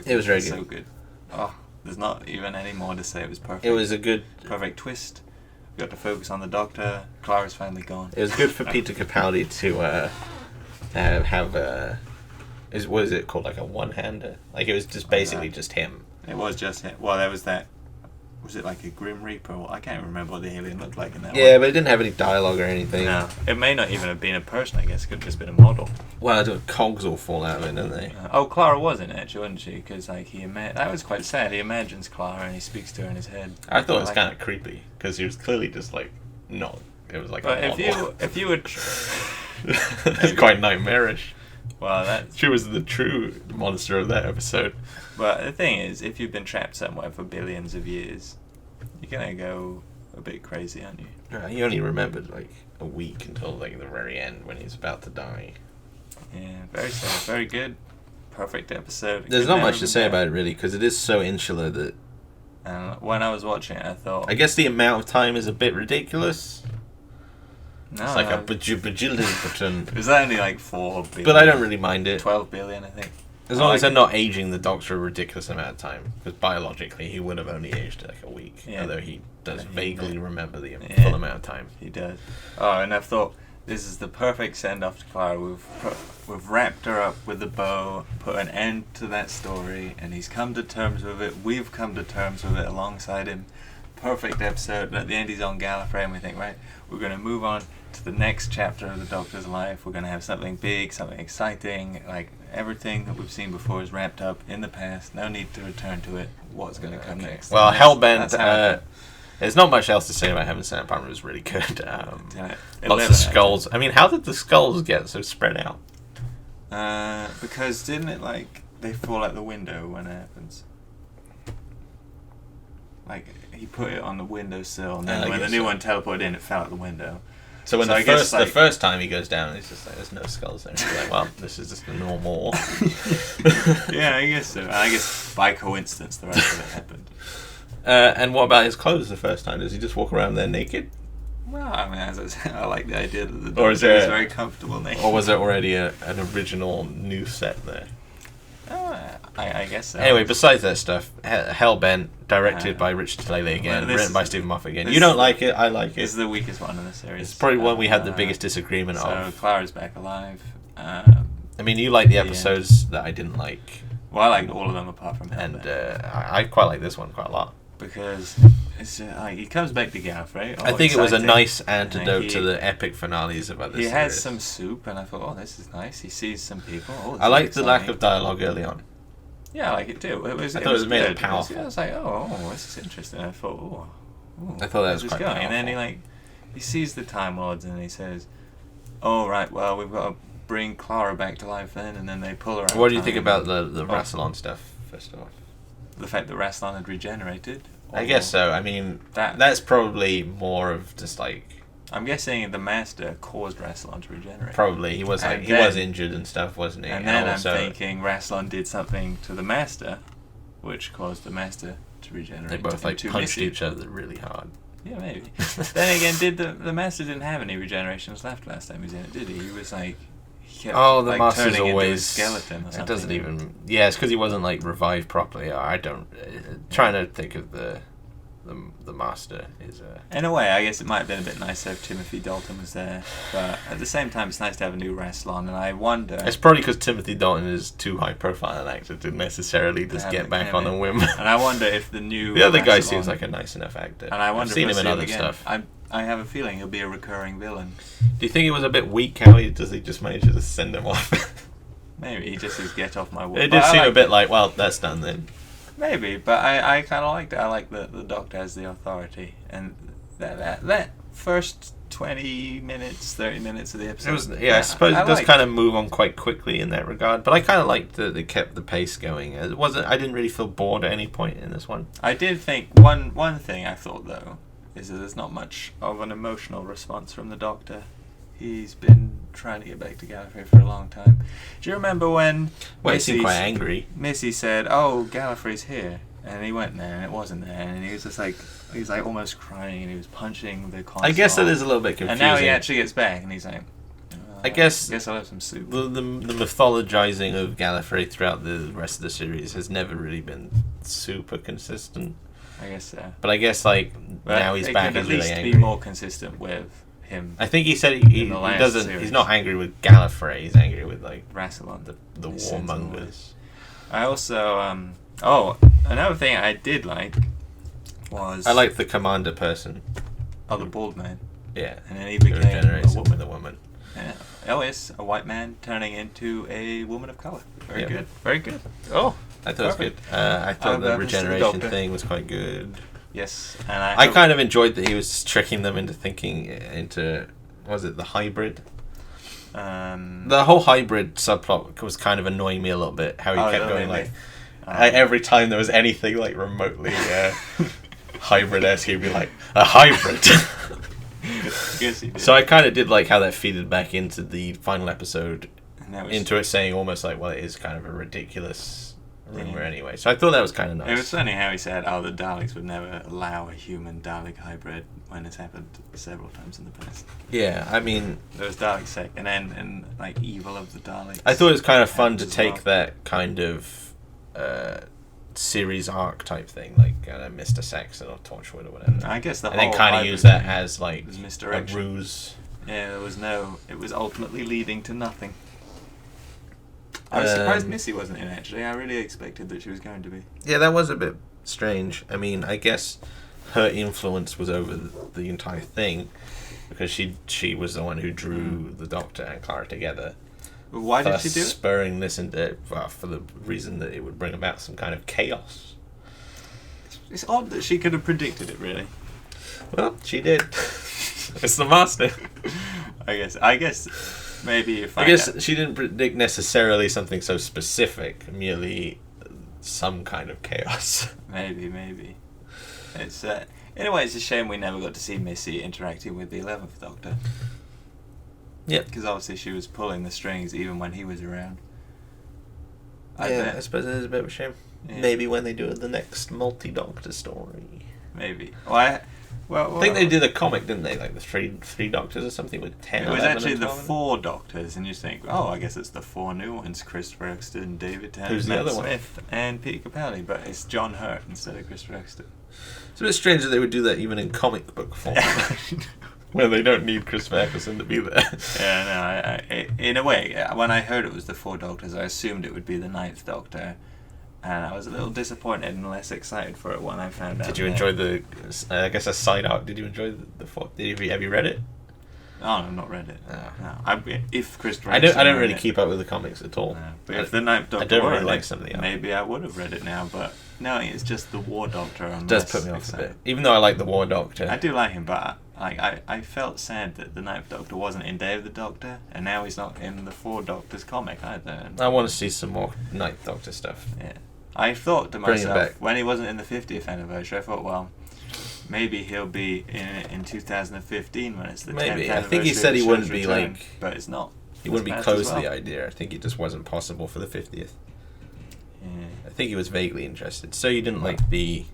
It was very good. So good. Oh, there's not even any more to say. It was perfect. It was a good... perfect twist. We got to focus on the Doctor. Clara's finally gone. It was good for Peter Capaldi to have what is it called, like a one-hander? Like it was just basically just him. It was just him. Well, there was that... Was it like a Grim Reaper? I can't remember what the alien looked like in that one. Yeah, but it didn't have any dialogue or anything. No. It may not even have been a person, I guess. It could have just been a model. Well, the cogs all fall out of it, don't they? Clara was in it, wasn't she? Because that was quite sad. He imagines Clara and he speaks to her in his head. I thought it was kind of creepy because he was clearly just not. It was like but a model. if you would... It's quite nightmarish. Well, she was the true monster of that episode. But the thing is, if you've been trapped somewhere for billions of years, you're gonna go a bit crazy, aren't you? He only remembered a week until the very end when he's about to die. Yeah, very sad, very good, perfect episode. There's not much to say about it really because it is so insular that. When I was watching it, I thought. I guess the amount of time is a bit ridiculous. No, it's like a bajillion. It was only 4 billion. But I don't really mind it. 12 billion, I think. As long as they're not aging the Doctor a ridiculous amount of time, because biologically he would have only aged a week, although he does vaguely remember the full amount of time. He does. Oh, and I thought this is the perfect send-off to Clara. We've wrapped her up with a bow, put an end to that story, and he's come to terms with it. We've come to terms with it alongside him. perfect episode. And at the end, he's on Gallifrey, and we think, right, we're going to move on to the next chapter of the Doctor's life. We're going to have something big, something exciting. Like, everything that we've seen before is wrapped up in the past. No need to return to it. What's going to come next? Well, Hellbent, there's not much else to say about Heaven Sent Apart. It was really good. Lots of skulls. I mean, how did the skulls get so spread out? Because didn't it, like, they fall out the window when it happens? Like, he put it on the windowsill, and then when the new one teleported in, it fell out the window. So when the first time he goes down, he's just like, there's no skulls there. He's like, well, this is just a normal... Yeah, I guess so. I guess by coincidence the rest of it happened. And what about his clothes the first time? Does he just walk around there naked? Well, I mean, as I said, I like the idea that the Doctor is very comfortable naked. Or was there already an original new set there? I guess so. Anyway, besides that stuff, Hellbent, directed by Richard Taylor again, written by Stephen Moffat again. You don't like it, I like it. This is the weakest one in the series. It's probably one we had the biggest disagreement of. So Clara's back alive. I mean, you like the episodes that I didn't like. Well, I liked all of them apart from Hellbent. And I quite like this one quite a lot. Because it's he comes back to Gallifrey. I think it was a nice antidote to the epic finales of other series. He has some soup, and I thought, oh, this is nice. He sees some people. I liked the lack of dialogue early on. Yeah, I like it too. I thought it was made it powerful. I was like, oh, this is interesting. I thought, I thought that was quite powerful. And then he sees the Time Lords, and he says, oh, right, well, we've got to bring Clara back to life then, and then they pull her out. What do you think about the Rassilon stuff, first of all? The fact that Rassilon had regenerated? I guess so. I mean, that's probably more of just like... I'm guessing the Master caused Rassilon to regenerate. Probably. He was was injured and stuff, wasn't he? And then I'm thinking Rassilon did something to the Master, which caused the Master to regenerate. They both punched each other really hard. Yeah, maybe. Then again, the Master didn't have any regenerations left last time he was in it, did he? He was like... the Master's turning always into a skeleton or something. It doesn't even. Yeah, it's because he wasn't like revived properly. I don't. Trying to think of the Master is. In a way, I guess it might have been a bit nicer if Timothy Dalton was there, but at the same time, it's nice to have a new Rassilon. And I wonder. It's probably because Timothy Dalton is too high profile an actor to necessarily just get back on a whim. And I wonder if the new. The other guy seems like a nice enough actor. And I wonder I've seen him in other stuff. I have a feeling he'll be a recurring villain. Do you think he was a bit weak? How does he just manage to just send him off? Maybe he just says, get off my wall. It did seem a bit like, well, that's done then. Maybe, but I kind of liked it. I like that the Doctor has the authority. And that first 20 minutes, 30 minutes of the episode... I suppose it does kind of move on quite quickly in that regard. But I kind of liked that they kept the pace going. I didn't really feel bored at any point in this one. I did think, one thing I thought, though, is that there's not much of an emotional response from the Doctor. He's been trying to get back to Gallifrey for a long time. Do you remember when he seemed quite angry. Missy said, oh, Gallifrey's here. And he went there and it wasn't there. And he was just like, he was like almost crying and he was punching the console. I guess that is a little bit confusing. And now he actually gets back and he's like, I guess I'll have some soup. The mythologizing of Gallifrey throughout the rest of the series has never really been super consistent. I guess so. But I guess now he's back. He's really angry. At least be more consistent with him. I think he said he doesn't. Series. He's not angry with Gallifrey. He's angry with Rassilon, the warmongers. I also another thing I did like was I liked the commander person. Oh, the bald man. Yeah, and then he became a woman. Yeah. Oh, yes, a white man turning into a woman of color. Very good. Very good. Oh, I thought it was good. I thought the regeneration thing was quite good. Yes, and I kind of enjoyed that he was tricking them into thinking into the hybrid? The whole hybrid subplot was kind of annoying me a little bit. How he kept going every time there was anything remotely hybrid-esque, he'd be like, a hybrid. Yes, he did. So I kind of did like how that feeded back into the final episode, into it saying almost like, well, it is kind of a ridiculous rumor anyway. So I thought that was kind of nice. It was funny how he said, the Daleks would never allow a human-Dalek hybrid when it's happened several times in the past. Yeah, I mean... There was Dalek Sec, and then in Evil of the Daleks. I thought it was kind of fun to take that kind of series arc type thing, like Mr. Saxon or Torchwood or whatever. I guess and then kind of use that as a ruse. Yeah, it was ultimately leading to nothing. I was surprised Missy wasn't in, actually. I really expected that she was going to be. Yeah, that was a bit strange. I mean, I guess her influence was over the entire thing, because she was the one who drew the Doctor and Clara together. Why did she do it? Spurring this into, for the reason that it would bring about some kind of chaos. It's odd that she could have predicted it, really. Well, she did. It's the Master. I guess maybe if I guess she didn't predict necessarily something so specific, merely some kind of chaos. Maybe. It's in a way, it's a shame we never got to see Missy interacting with the 11th Doctor. Yep. Because obviously she was pulling the strings even when he was around. I suppose it is a bit of a shame. Yeah. Maybe when they do the next multi-Doctor story. Maybe. I think they did a comic, didn't they? Like the three Doctors or something with 10. It was actually the 4 Doctors, and you think, I guess it's the 4 new ones: Christopher Eccleston, David Tennant, Matt Smith, and Peter Capaldi. But it's John Hurt instead of Christopher Eccleston. It's a bit strange that they would do that even in comic book form. Where they don't need Christopher Eccleston to be there. Yeah, no, in a way, when I heard it was the 4 Doctors, I assumed it would be the 9th Doctor, and I was a little disappointed and less excited for it when I found out. Did you enjoy the, I guess a side arc, did you enjoy the 4? Have you read it? Oh, I've not read it. No. If Christopher I don't really keep up with the comics at all. No. But if the 9th Doctor I don't really like some of the art. Maybe I would have read it now, but no, it's just the War Doctor. It does put me off a bit. Even though I like the War Doctor. I do like him, but I felt sad that the 9th Doctor wasn't in Day of the Doctor, and now he's not in the 4 Doctors comic either. I want to see some more 9th Doctor stuff. Yeah. I thought to myself, when he wasn't in the 50th anniversary, I thought, well, maybe he'll be in 2015 when it's the 10th anniversary. I think he said he wouldn't be return, but it's not. He wouldn't be close to the idea. I think it just wasn't possible for the 50th. Yeah. I think he was vaguely interested. So you didn't like the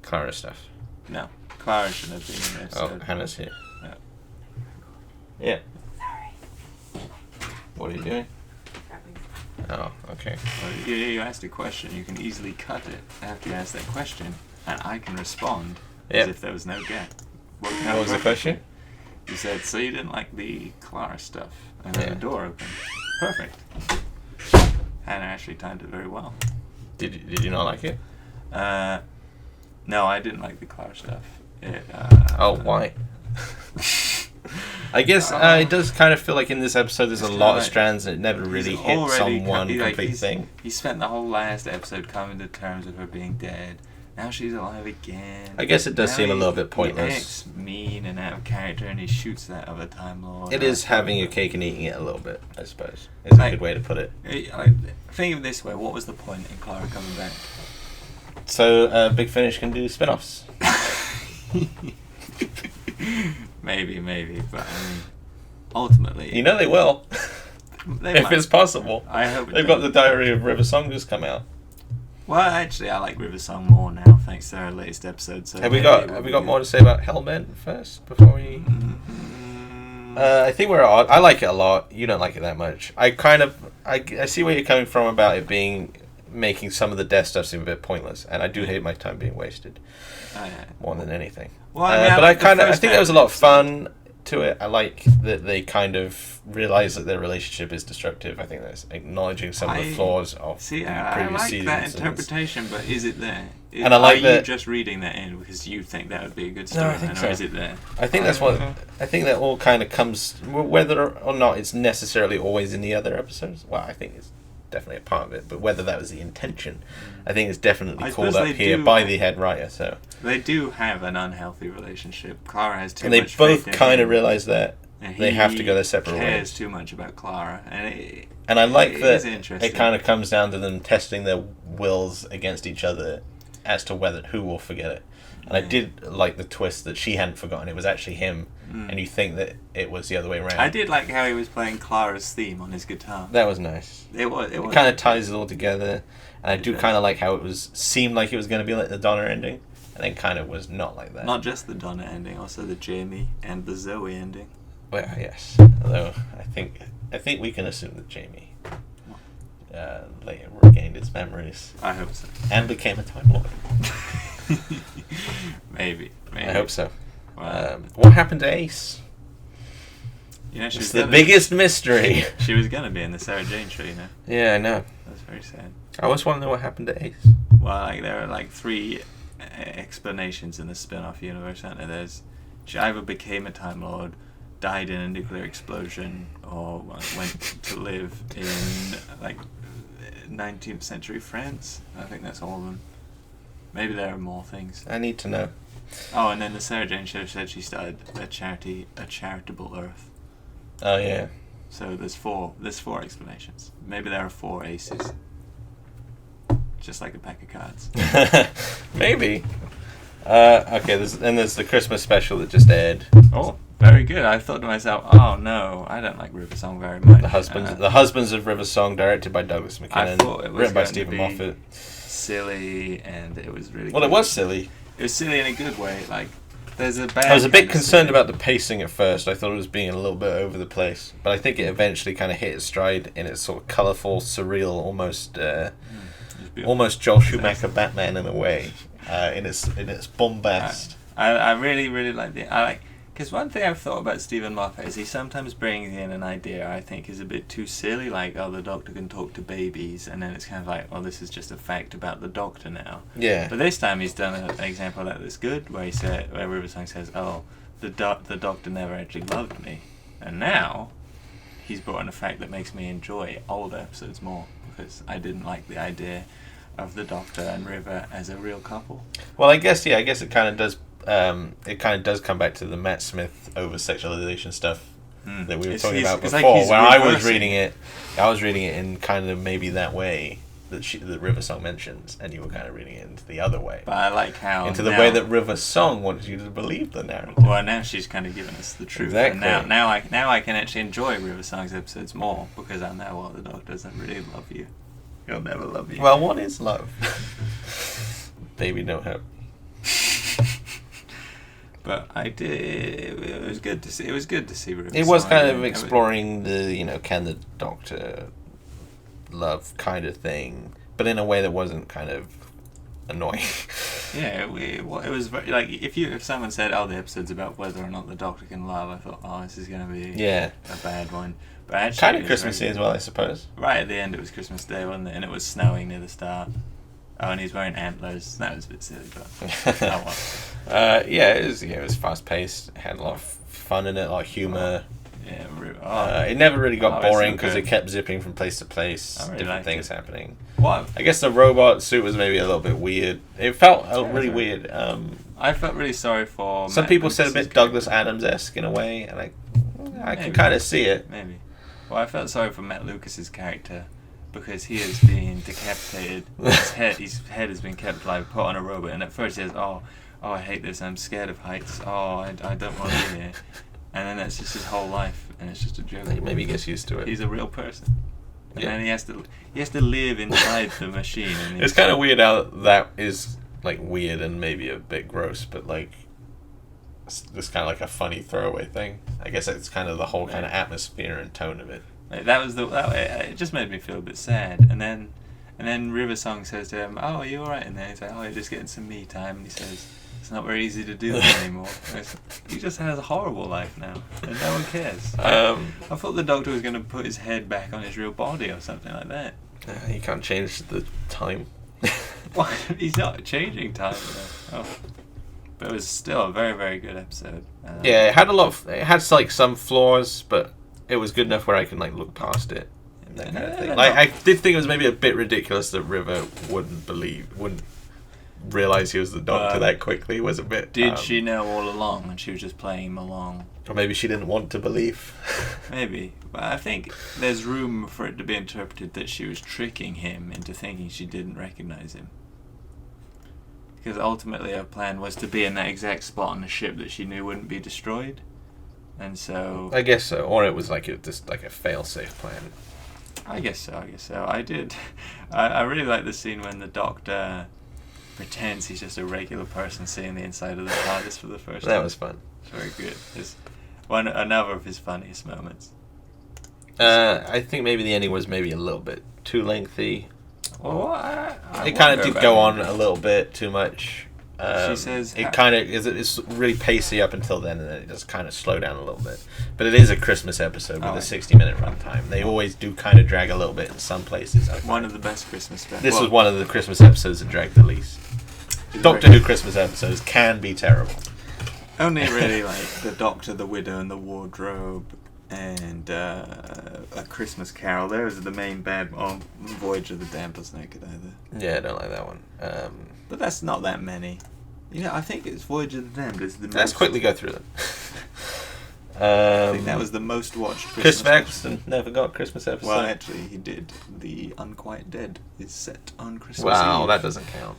Clara stuff? No. Clara shouldn't have been in there. Oh, Hannah's here. Yeah. Sorry. What are you doing? Oh, okay. Well, you asked a question. You can easily cut it after you ask that question, and I can respond as if there was no gap. What was the question? You said, so you didn't like the Clara stuff, and then the door opened. Perfect. Hannah actually timed it very well. Did you not like it? No, I didn't like the Clara stuff. Why? I guess it does kind of feel like in this episode there's a lot of strands and it never really hits on one complete thing. He spent the whole last episode coming to terms with her being dead. Now she's alive again. I guess it does seem a little bit pointless. He acts mean and out of character, and he shoots that other Time Lord. It is having your cake and eating it a little bit, I suppose. Is a good way to put it. Think of it this way: what was the point in Clara coming back? So Big Finish can do spin-offs. Maybe, but I mean, ultimately, you know they will. If it's possible. I hope they've got the Diary of River Song just come out. Well, actually, I like River Song more now, thanks to our latest episode. So have we got more to say about Hellbent first before we? I think we're odd. I like it a lot. You don't like it that much. I see where you're coming from about it making some of the death stuff seem a bit pointless, and I do hate my time being wasted more than anything. Well, I think there was a lot of fun to it. I like that they kind of realize that their relationship is destructive. I think that's acknowledging some of the flaws of previous seasons. I like that interpretation, but is it there? And I like Are you just reading that in because you think that would be a good story, or is it there? I think that's what. I think that all kind of comes, whether or not it's necessarily always in the other episodes. Well, I think it's definitely a part of it, but whether that was the intention, I think it's definitely called up here by the head writer. So they do have an unhealthy relationship. Clara has too much faith in him. And they both kind of realize that they have to go their separate ways. He cares too much about Clara, and I like that it kind of comes down to them testing their wills against each other as to who will forget it. And I did like the twist that she hadn't forgotten; it was actually him. And you think that it was the other way around. I did like how he was playing Clara's theme on his guitar. That was nice. It kind of ties it all together. And I do kind of like how it seemed like it was going to be like the Donna ending, and then kind of was not like that. Not just the Donna ending, also the Jamie and the Zoe ending. Well, yes. Although I think we can assume that Jamie later regained its memories. I hope so. And became a Time Lord. Maybe. I hope so. What happened to Ace? It's the biggest mystery. She was going to be in the Sarah Jane show, Yeah, I know. That's very sad. I always want to know what happened to Ace. Well, there are 3 explanations in the spin-off universe, aren't there? There's she either became a Time Lord, died in a nuclear explosion, or went to live in like 19th century France. I think that's all of them. Maybe there are more things. I need to know. Oh, and then the Sarah Jane show said she started a charitable Earth. Oh yeah. So there's four explanations. Maybe there are 4 aces. Just like a pack of cards. Maybe. Okay, there's the Christmas special that just aired. Oh, very good. I thought to myself, oh no, I don't like River Song very much. The Husbands of River Song, directed by Douglas McKinnon. I thought it was written by Stephen Moffat. Silly, and it was really. Well, good. it was silly. It was silly in a good way. Like, there's a bad. I was a bit concerned about the pacing at first. I thought it was being a little bit over the place, but I think it eventually kind of hit its stride in its sort of colourful, surreal, almost Joel Schumacher Batman in a way. In its bombast. I really like the because one thing I've thought about Stephen Moffat is he sometimes brings in an idea I think is a bit too silly, like, oh, the Doctor can talk to babies, and then it's kind of like, oh, this is just a fact about the Doctor now. Yeah. But this time he's done an example of that that's good, where River Song says, oh, the Doctor never actually loved me, and now he's brought in a fact that makes me enjoy old episodes more, because I didn't like the idea of the Doctor and River as a real couple. Well, I guess it kind of does. It kind of does come back to the Matt Smith over sexualization stuff that we were talking about before. Like where I was reading it in kind of maybe that way that River Song mentions, and you were kind of reading it into the other way. But I like how into the way that River Song wants you to believe the narrative. Well, now she's kind of given us the truth. Exactly. And now I can actually enjoy River Song's episodes more, because I know, well, the Doctor doesn't really love you. He'll never love you. Well, what is love? Baby, no help. But I did. It was good to see. It was good to see River. It was kind of exploring the can the Doctor love kind of thing, but in a way that wasn't kind of annoying. Yeah, it was very, like, if someone said, oh, the episode's about whether or not the Doctor can love, I thought, oh, this is going to be a bad one. But actually, kind of Christmassy as well, I suppose. Right at the end, it was Christmas Day, wasn't it? And it was snowing near the start. Oh, and he's wearing antlers. That was a bit silly, but oh well. It was fast paced. It had a lot of fun in it, a lot of humour. Yeah, it never really got boring because it kept zipping from place to place, different things happening. What? I guess the robot suit was maybe a little bit weird. It felt really weird. I felt really sorry for. Some people said a bit Douglas Adams-esque in a way, and I can kind of see it. Maybe. Well, I felt sorry for Matt Lucas's character, because he is being decapitated. His head has been kept alive, put on a robot, and at first he says, oh, I hate this, I'm scared of heights, I don't want to be here. And then that's just his whole life, and it's just a joke. Maybe he gets used to it. He's a real person. And then he has to live inside the machine. And it's kind of weird how that is, like, weird and maybe a bit gross, but, like, it's kind of like a funny throwaway thing. I guess it's kind of the whole kind of atmosphere and tone of it. Like, it just made me feel a bit sad. And then River Song says to him, oh, are you alright? And then he's like, oh, you're just getting some me time. And he says, it's not very easy to do that anymore. He just has a horrible life now, and no one cares. I thought the Doctor was going to put his head back on his real body or something like that. He can't change the time. Well, he's not changing time. Oh. But it was still a very, very good episode. It had it had like some flaws, but it was good enough where I can, like, look past it. And that kind of thing. Like, I did think it was maybe a bit ridiculous that River wouldn't realize he was the Doctor that quickly. It was a bit. Did she know all along, and she was just playing him along? Or maybe she didn't want to believe. Maybe, but I think there's room for it to be interpreted that she was tricking him into thinking she didn't recognize him. Because ultimately her plan was to be in that exact spot on the ship that she knew wouldn't be destroyed, and so. I guess so, or it was just like a fail-safe plan. I guess so. I did. I really like the scene when the Doctor pretends he's just a regular person seeing the inside of the TARDIS for the first time. That was fun. It's very good. It's another of his funniest moments. I think maybe the ending was maybe a little bit too lengthy. Well, it kind of did go on a little bit too much. She says it kind of it's really pacey up until then, and then it just kind of slow down a little bit. But it is a Christmas episode with a 60-minute runtime. They always do kind of drag a little bit in some places. One of the best Christmas specials. This was one of the Christmas episodes that dragged the least. Doctor Who Christmas episodes can be terrible. Only really like the Doctor, the Widow, and the Wardrobe, and A Christmas Carol. Those are the main bad. Oh, Voyage of the Damned wasn't that good either. Yeah, I don't like that one. But that's not that many. I think it's Voyage of the Damned is the most... Let's quickly go through them. I think that was the most watched Chris Eccleston never got Christmas episode. Well, actually, he did. The Unquiet Dead is set on Christmas Wow, Eve. that doesn't count.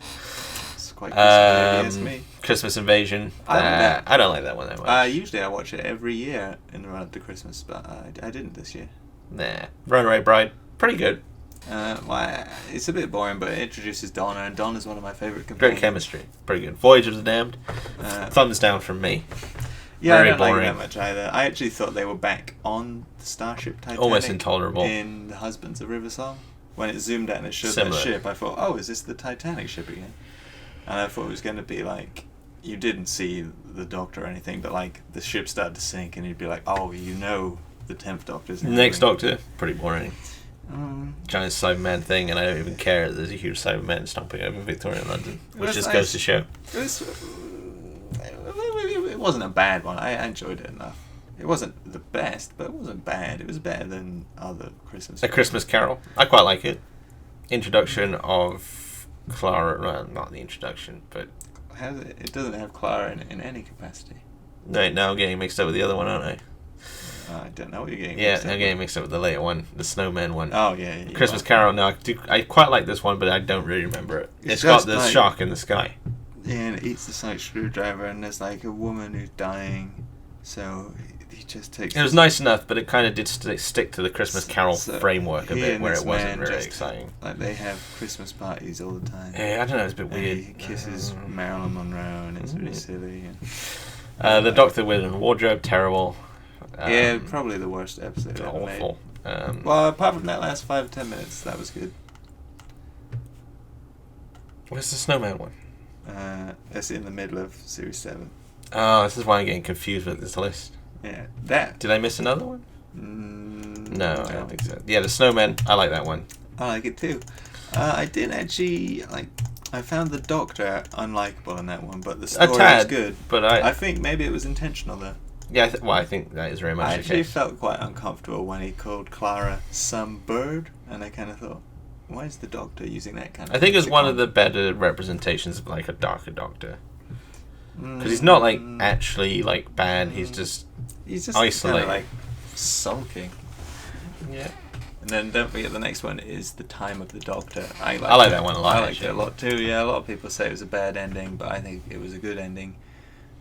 It's quite Christmas me. Christmas Invasion. I don't like that one that much. Usually I watch it every year in the run up to Christmas, but I didn't this year. Nah. Runaway Bride. Pretty good. Well, it's a bit boring, but it introduces Donna, and Donna's one of my favourite companions. Great chemistry. Pretty good. Voyage of the Damned. Thumbs down from me. Yeah, Very I don't boring. like that much either. I actually thought they were back on the Starship Titanic. Almost intolerable. In The Husbands of River Song. When it zoomed out and it showed Similar. that ship, I thought, oh, is this the Titanic ship again? And I thought it was going to be like, you didn't see the Doctor or anything, but like the ship started to sink and you'd be like, oh, the 10th Doctor's Next Doctor. Pretty boring. Giant Cyberman thing, and I don't even care that there's a huge Cyberman stomping over Victorian London, which just goes to show. It wasn't a bad one. I enjoyed it enough. It wasn't the best, but it wasn't bad. It was better than other Christmas. A Christmas Carol. I quite like it. Introduction of Clara. Well, not the introduction, but It doesn't have Clara in any capacity. Right now I'm getting mixed up with the other one, aren't I? I don't know what you're getting Yeah, mixed up I'm getting mixed up with the later one, the Snowman one. Oh, yeah. Christmas Carol, no, I quite like this one, but I don't really remember it. It's got the shark in the sky. Yeah, and it eats the sonic screwdriver, and there's like a woman who's dying, so he just takes... It was nice enough, but it kind of did stick to the Christmas Carol framework a bit, where it wasn't really exciting. Like, they have Christmas parties all the time. Yeah, I don't know, it's a bit weird. He kisses Marilyn Monroe, and it's really silly. The Doctor with a Wardrobe, terrible. Yeah, probably the worst episode ever made. Awful. Well, apart from that last 5 or 10 minutes, that was good. Where's the Snowman one? It's in the middle of Series 7. Oh, this is why I'm getting confused with this list. Yeah, that. Did I miss another one? No, I don't think so. Yeah, the Snowman, I like that one. I like it too. I didn't actually, I found the Doctor unlikable in that one, but the story was good. But I think maybe it was intentional though. Yeah, I think that is very much I the actually case. felt quite uncomfortable when he called Clara some bird, and I kind of thought, why is the Doctor using that kind of... I think it's one of the better representations of like a darker Doctor. Because he's not like actually like bad, he's just isolated. Kind of sulking. Yeah. And then don't forget the next one is The Time of the Doctor. I like that one a lot. I liked it a lot too. Yeah, a lot of people say it was a bad ending, but I think it was a good ending.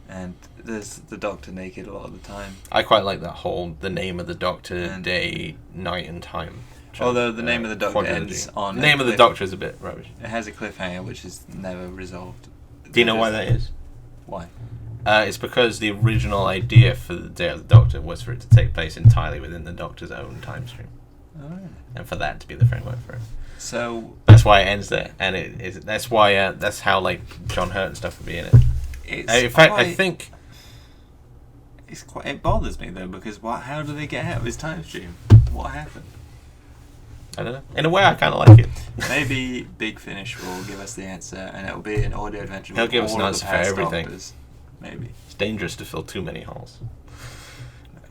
And there's the Doctor naked a lot of the time. I quite like that whole the name of the Doctor, day, night, and time. Although the name of the Doctor ends on... The name of the Doctor is a bit rubbish. It has a cliffhanger which is never resolved. Do you know why that is? Why? It's because the original idea for the Day of the Doctor was for it to take place entirely within the Doctor's own time stream. Oh, yeah. And for that to be the framework for it. So... That's why it ends there. And that's why, that's how, like, John Hurt and stuff would be in it. In fact, I think... It bothers me, though, because how do they get out of his time stream? What happened? I don't know. In a way, I kind of like it. Maybe Big Finish will give us the answer, and it'll be an audio adventure. He'll give us an answer for everything. Doctors. Maybe. It's dangerous to fill too many holes.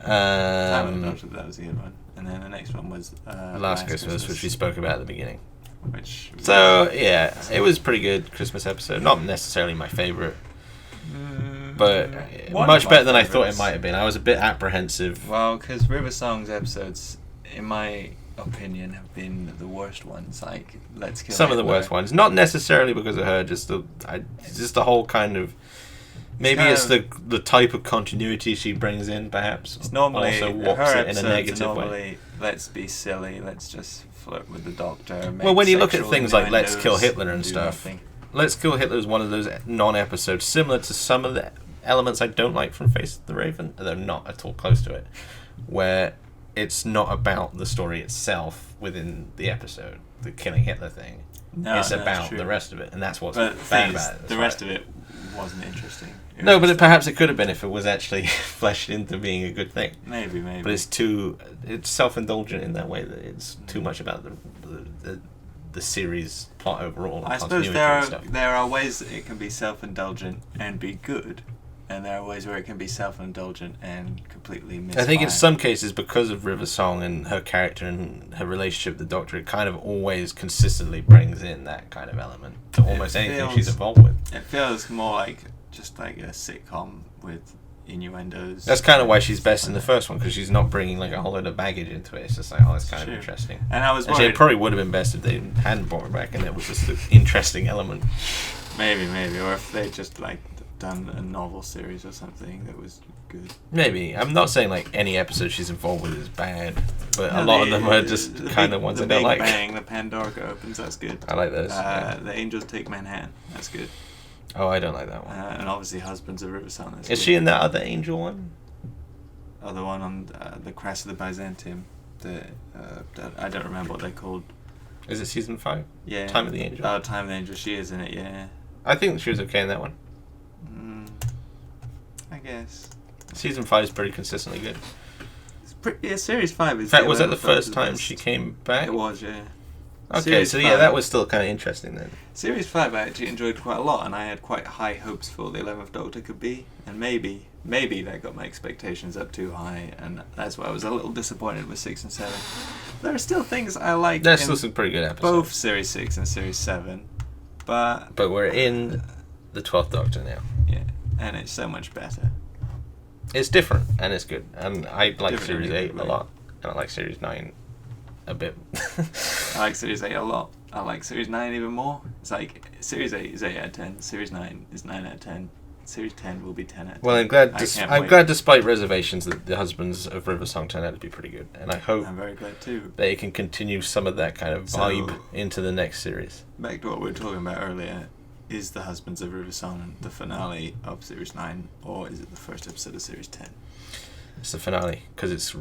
Time of the Doctor, that was the good one. And then the next one was... Last Christmas, which we spoke about at the beginning. So, yeah, it was a pretty good Christmas episode. Not necessarily my favourite. But much better than I thought it might have been. I was a bit apprehensive. Well, because River Song's episodes, in my opinion, have been the worst ones. Like, Let's Kill Some Hitler. of the worst ones. Not necessarily because of her, just the whole kind of... Maybe it's the type of continuity she brings in, perhaps. It's normally... Also warps it in a negative way. Let's be silly, let's just flirt with the Doctor. Well, when you look at things like Let's Kill Hitler and stuff... Let's Kill Hitler is one of those non-episodes, similar to some of the elements I don't like from Face of the Raven, though not at all close to it, where it's not about the story itself within the episode, the killing Hitler thing. It's about the rest of it, and that's what's bad about it. The rest of it wasn't interesting. But perhaps it could have been if it was actually fleshed into being a good thing. Maybe. But it's self-indulgent in that way that it's too much about the the series plot overall. I suppose there are ways that it can be self-indulgent and be good, and there are ways where it can be self-indulgent and completely misfire. I think in some cases, because of River Song and her character and her relationship with the Doctor, it kind of always consistently brings in that kind of element to almost anything she's involved with. It feels more like just like a sitcom with innuendos. That's kind of why she's best in the first one, because she's not bringing like a whole lot of baggage into it. It's just like, oh, it's kind of interesting. And I was worried. Actually, it probably would have been best if they hadn't brought her back and it was just an interesting element. Maybe, or if they just like done a novel series or something that was good. Maybe. I'm not saying like any episode she's involved with is bad, but a lot of them are just kind of ones I don't like. The Big Bang, the Pandora opens, that's good. I like those. The Angels Take Manhattan, that's good. Oh, I don't like that one. And obviously Husbands of River Song. Is she in that other Angel one? Oh, the one on the Crash of the Byzantium. I don't remember what they're called. Is it season 5? Yeah. Time of the Angel. Oh, Time of the Angel. She is in it, yeah. I think she was okay in that one. I guess. Season 5 is pretty consistently good. Series 5 is... In fact, was that the first time she came back? It was, yeah. Okay, Series so 5, yeah, that was still kind of interesting then. Series 5 I actually enjoyed quite a lot, and I had quite high hopes for the 11th Doctor could be, and maybe that got my expectations up too high, and that's why I was a little disappointed with 6 and 7. There are still things I like. There's still some pretty good episodes. Both Series 6 and Series 7, but we're in the 12th Doctor now. Yeah, and it's so much better. It's different, and it's good, and I like Different Series in a 8 good a way. lot, and I like Series 9 a bit. I like Series 8 a lot. I like Series 9 even more. It's like, Series 8 is 8 out of 10, Series 9 is 9 out of 10, Series 10 will be 10 out of 10. Well, I'm glad despite reservations that the Husbands of River Song turned out to be pretty good, and I hope I'm very glad too. they can continue some of that kind of vibe into the next series. Back to what we were talking about earlier, is the Husbands of River Song the finale of Series 9, or is it the first episode of Series 10? It's the finale, because it's...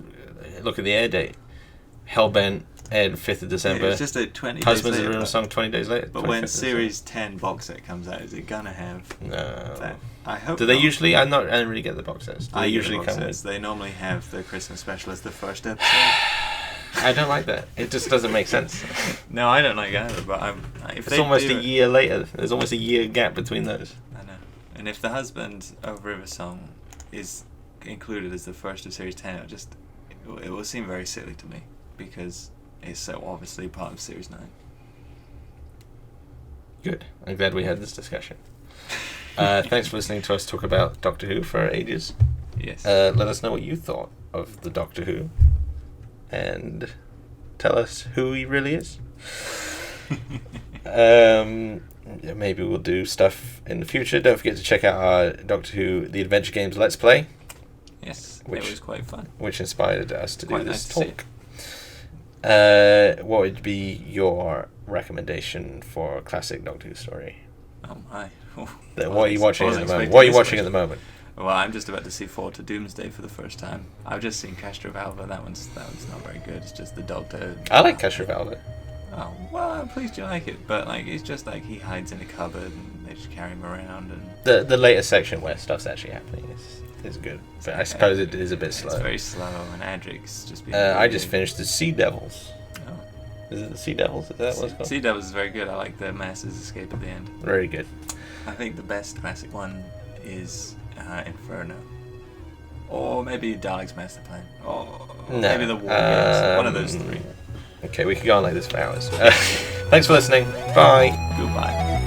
Look at the air date. Hellbent aired 5th of December. Yeah, it's just a 20 Husbands days later. of River Song 20 days later. But when Series 10 box set comes out, is it gonna have No. that? I hope Do they not. usually... I don't really get the box sets. Do they usually come with... They normally have the Christmas special as the first episode. I don't like that. It just doesn't make sense. No, I don't like it either, but It's almost a year later. There's almost a year gap between those. I know. And if the Husband of River Song is included as the first of Series 10, it will seem very silly to me, because it's so obviously part of Series 9. Good. I'm glad we had this discussion. Thanks for listening to us talk about Doctor Who for ages. Yes. Let us know what you thought of the Doctor Who, and tell us who he really is. Maybe we'll do stuff in the future. Don't forget to check out our Doctor Who The Adventure Games Let's Play. Yes, it was quite fun. Which inspired us to do this nice talk. What would be your recommendation for a classic Doctor Who story? Oh my. What are you watching at the moment? What are you watching at the moment? Well, I'm just about to see Forward to Doomsday for the first time. I've just seen Castrovalva. That one's not very good. It's just the Doctor. I like Castrovalva. Oh, well, I'm pleased you like it, but like it's just like he hides in a cupboard and they just carry him around, and the later section where stuff's actually happening is good, but I suppose it is a bit slow. It's very slow, and Adric's just being I just finished the Sea Devils. Oh. Is it the Sea Devils? Is that what it's called? Sea Devils is very good. I like the Master's Escape at the end. Very good. I think the best classic one is Inferno, or maybe Dalek's Master Plan, or maybe the War Games. One of those three. Okay, we could go on like this for hours. Thanks for listening. Bye. Goodbye.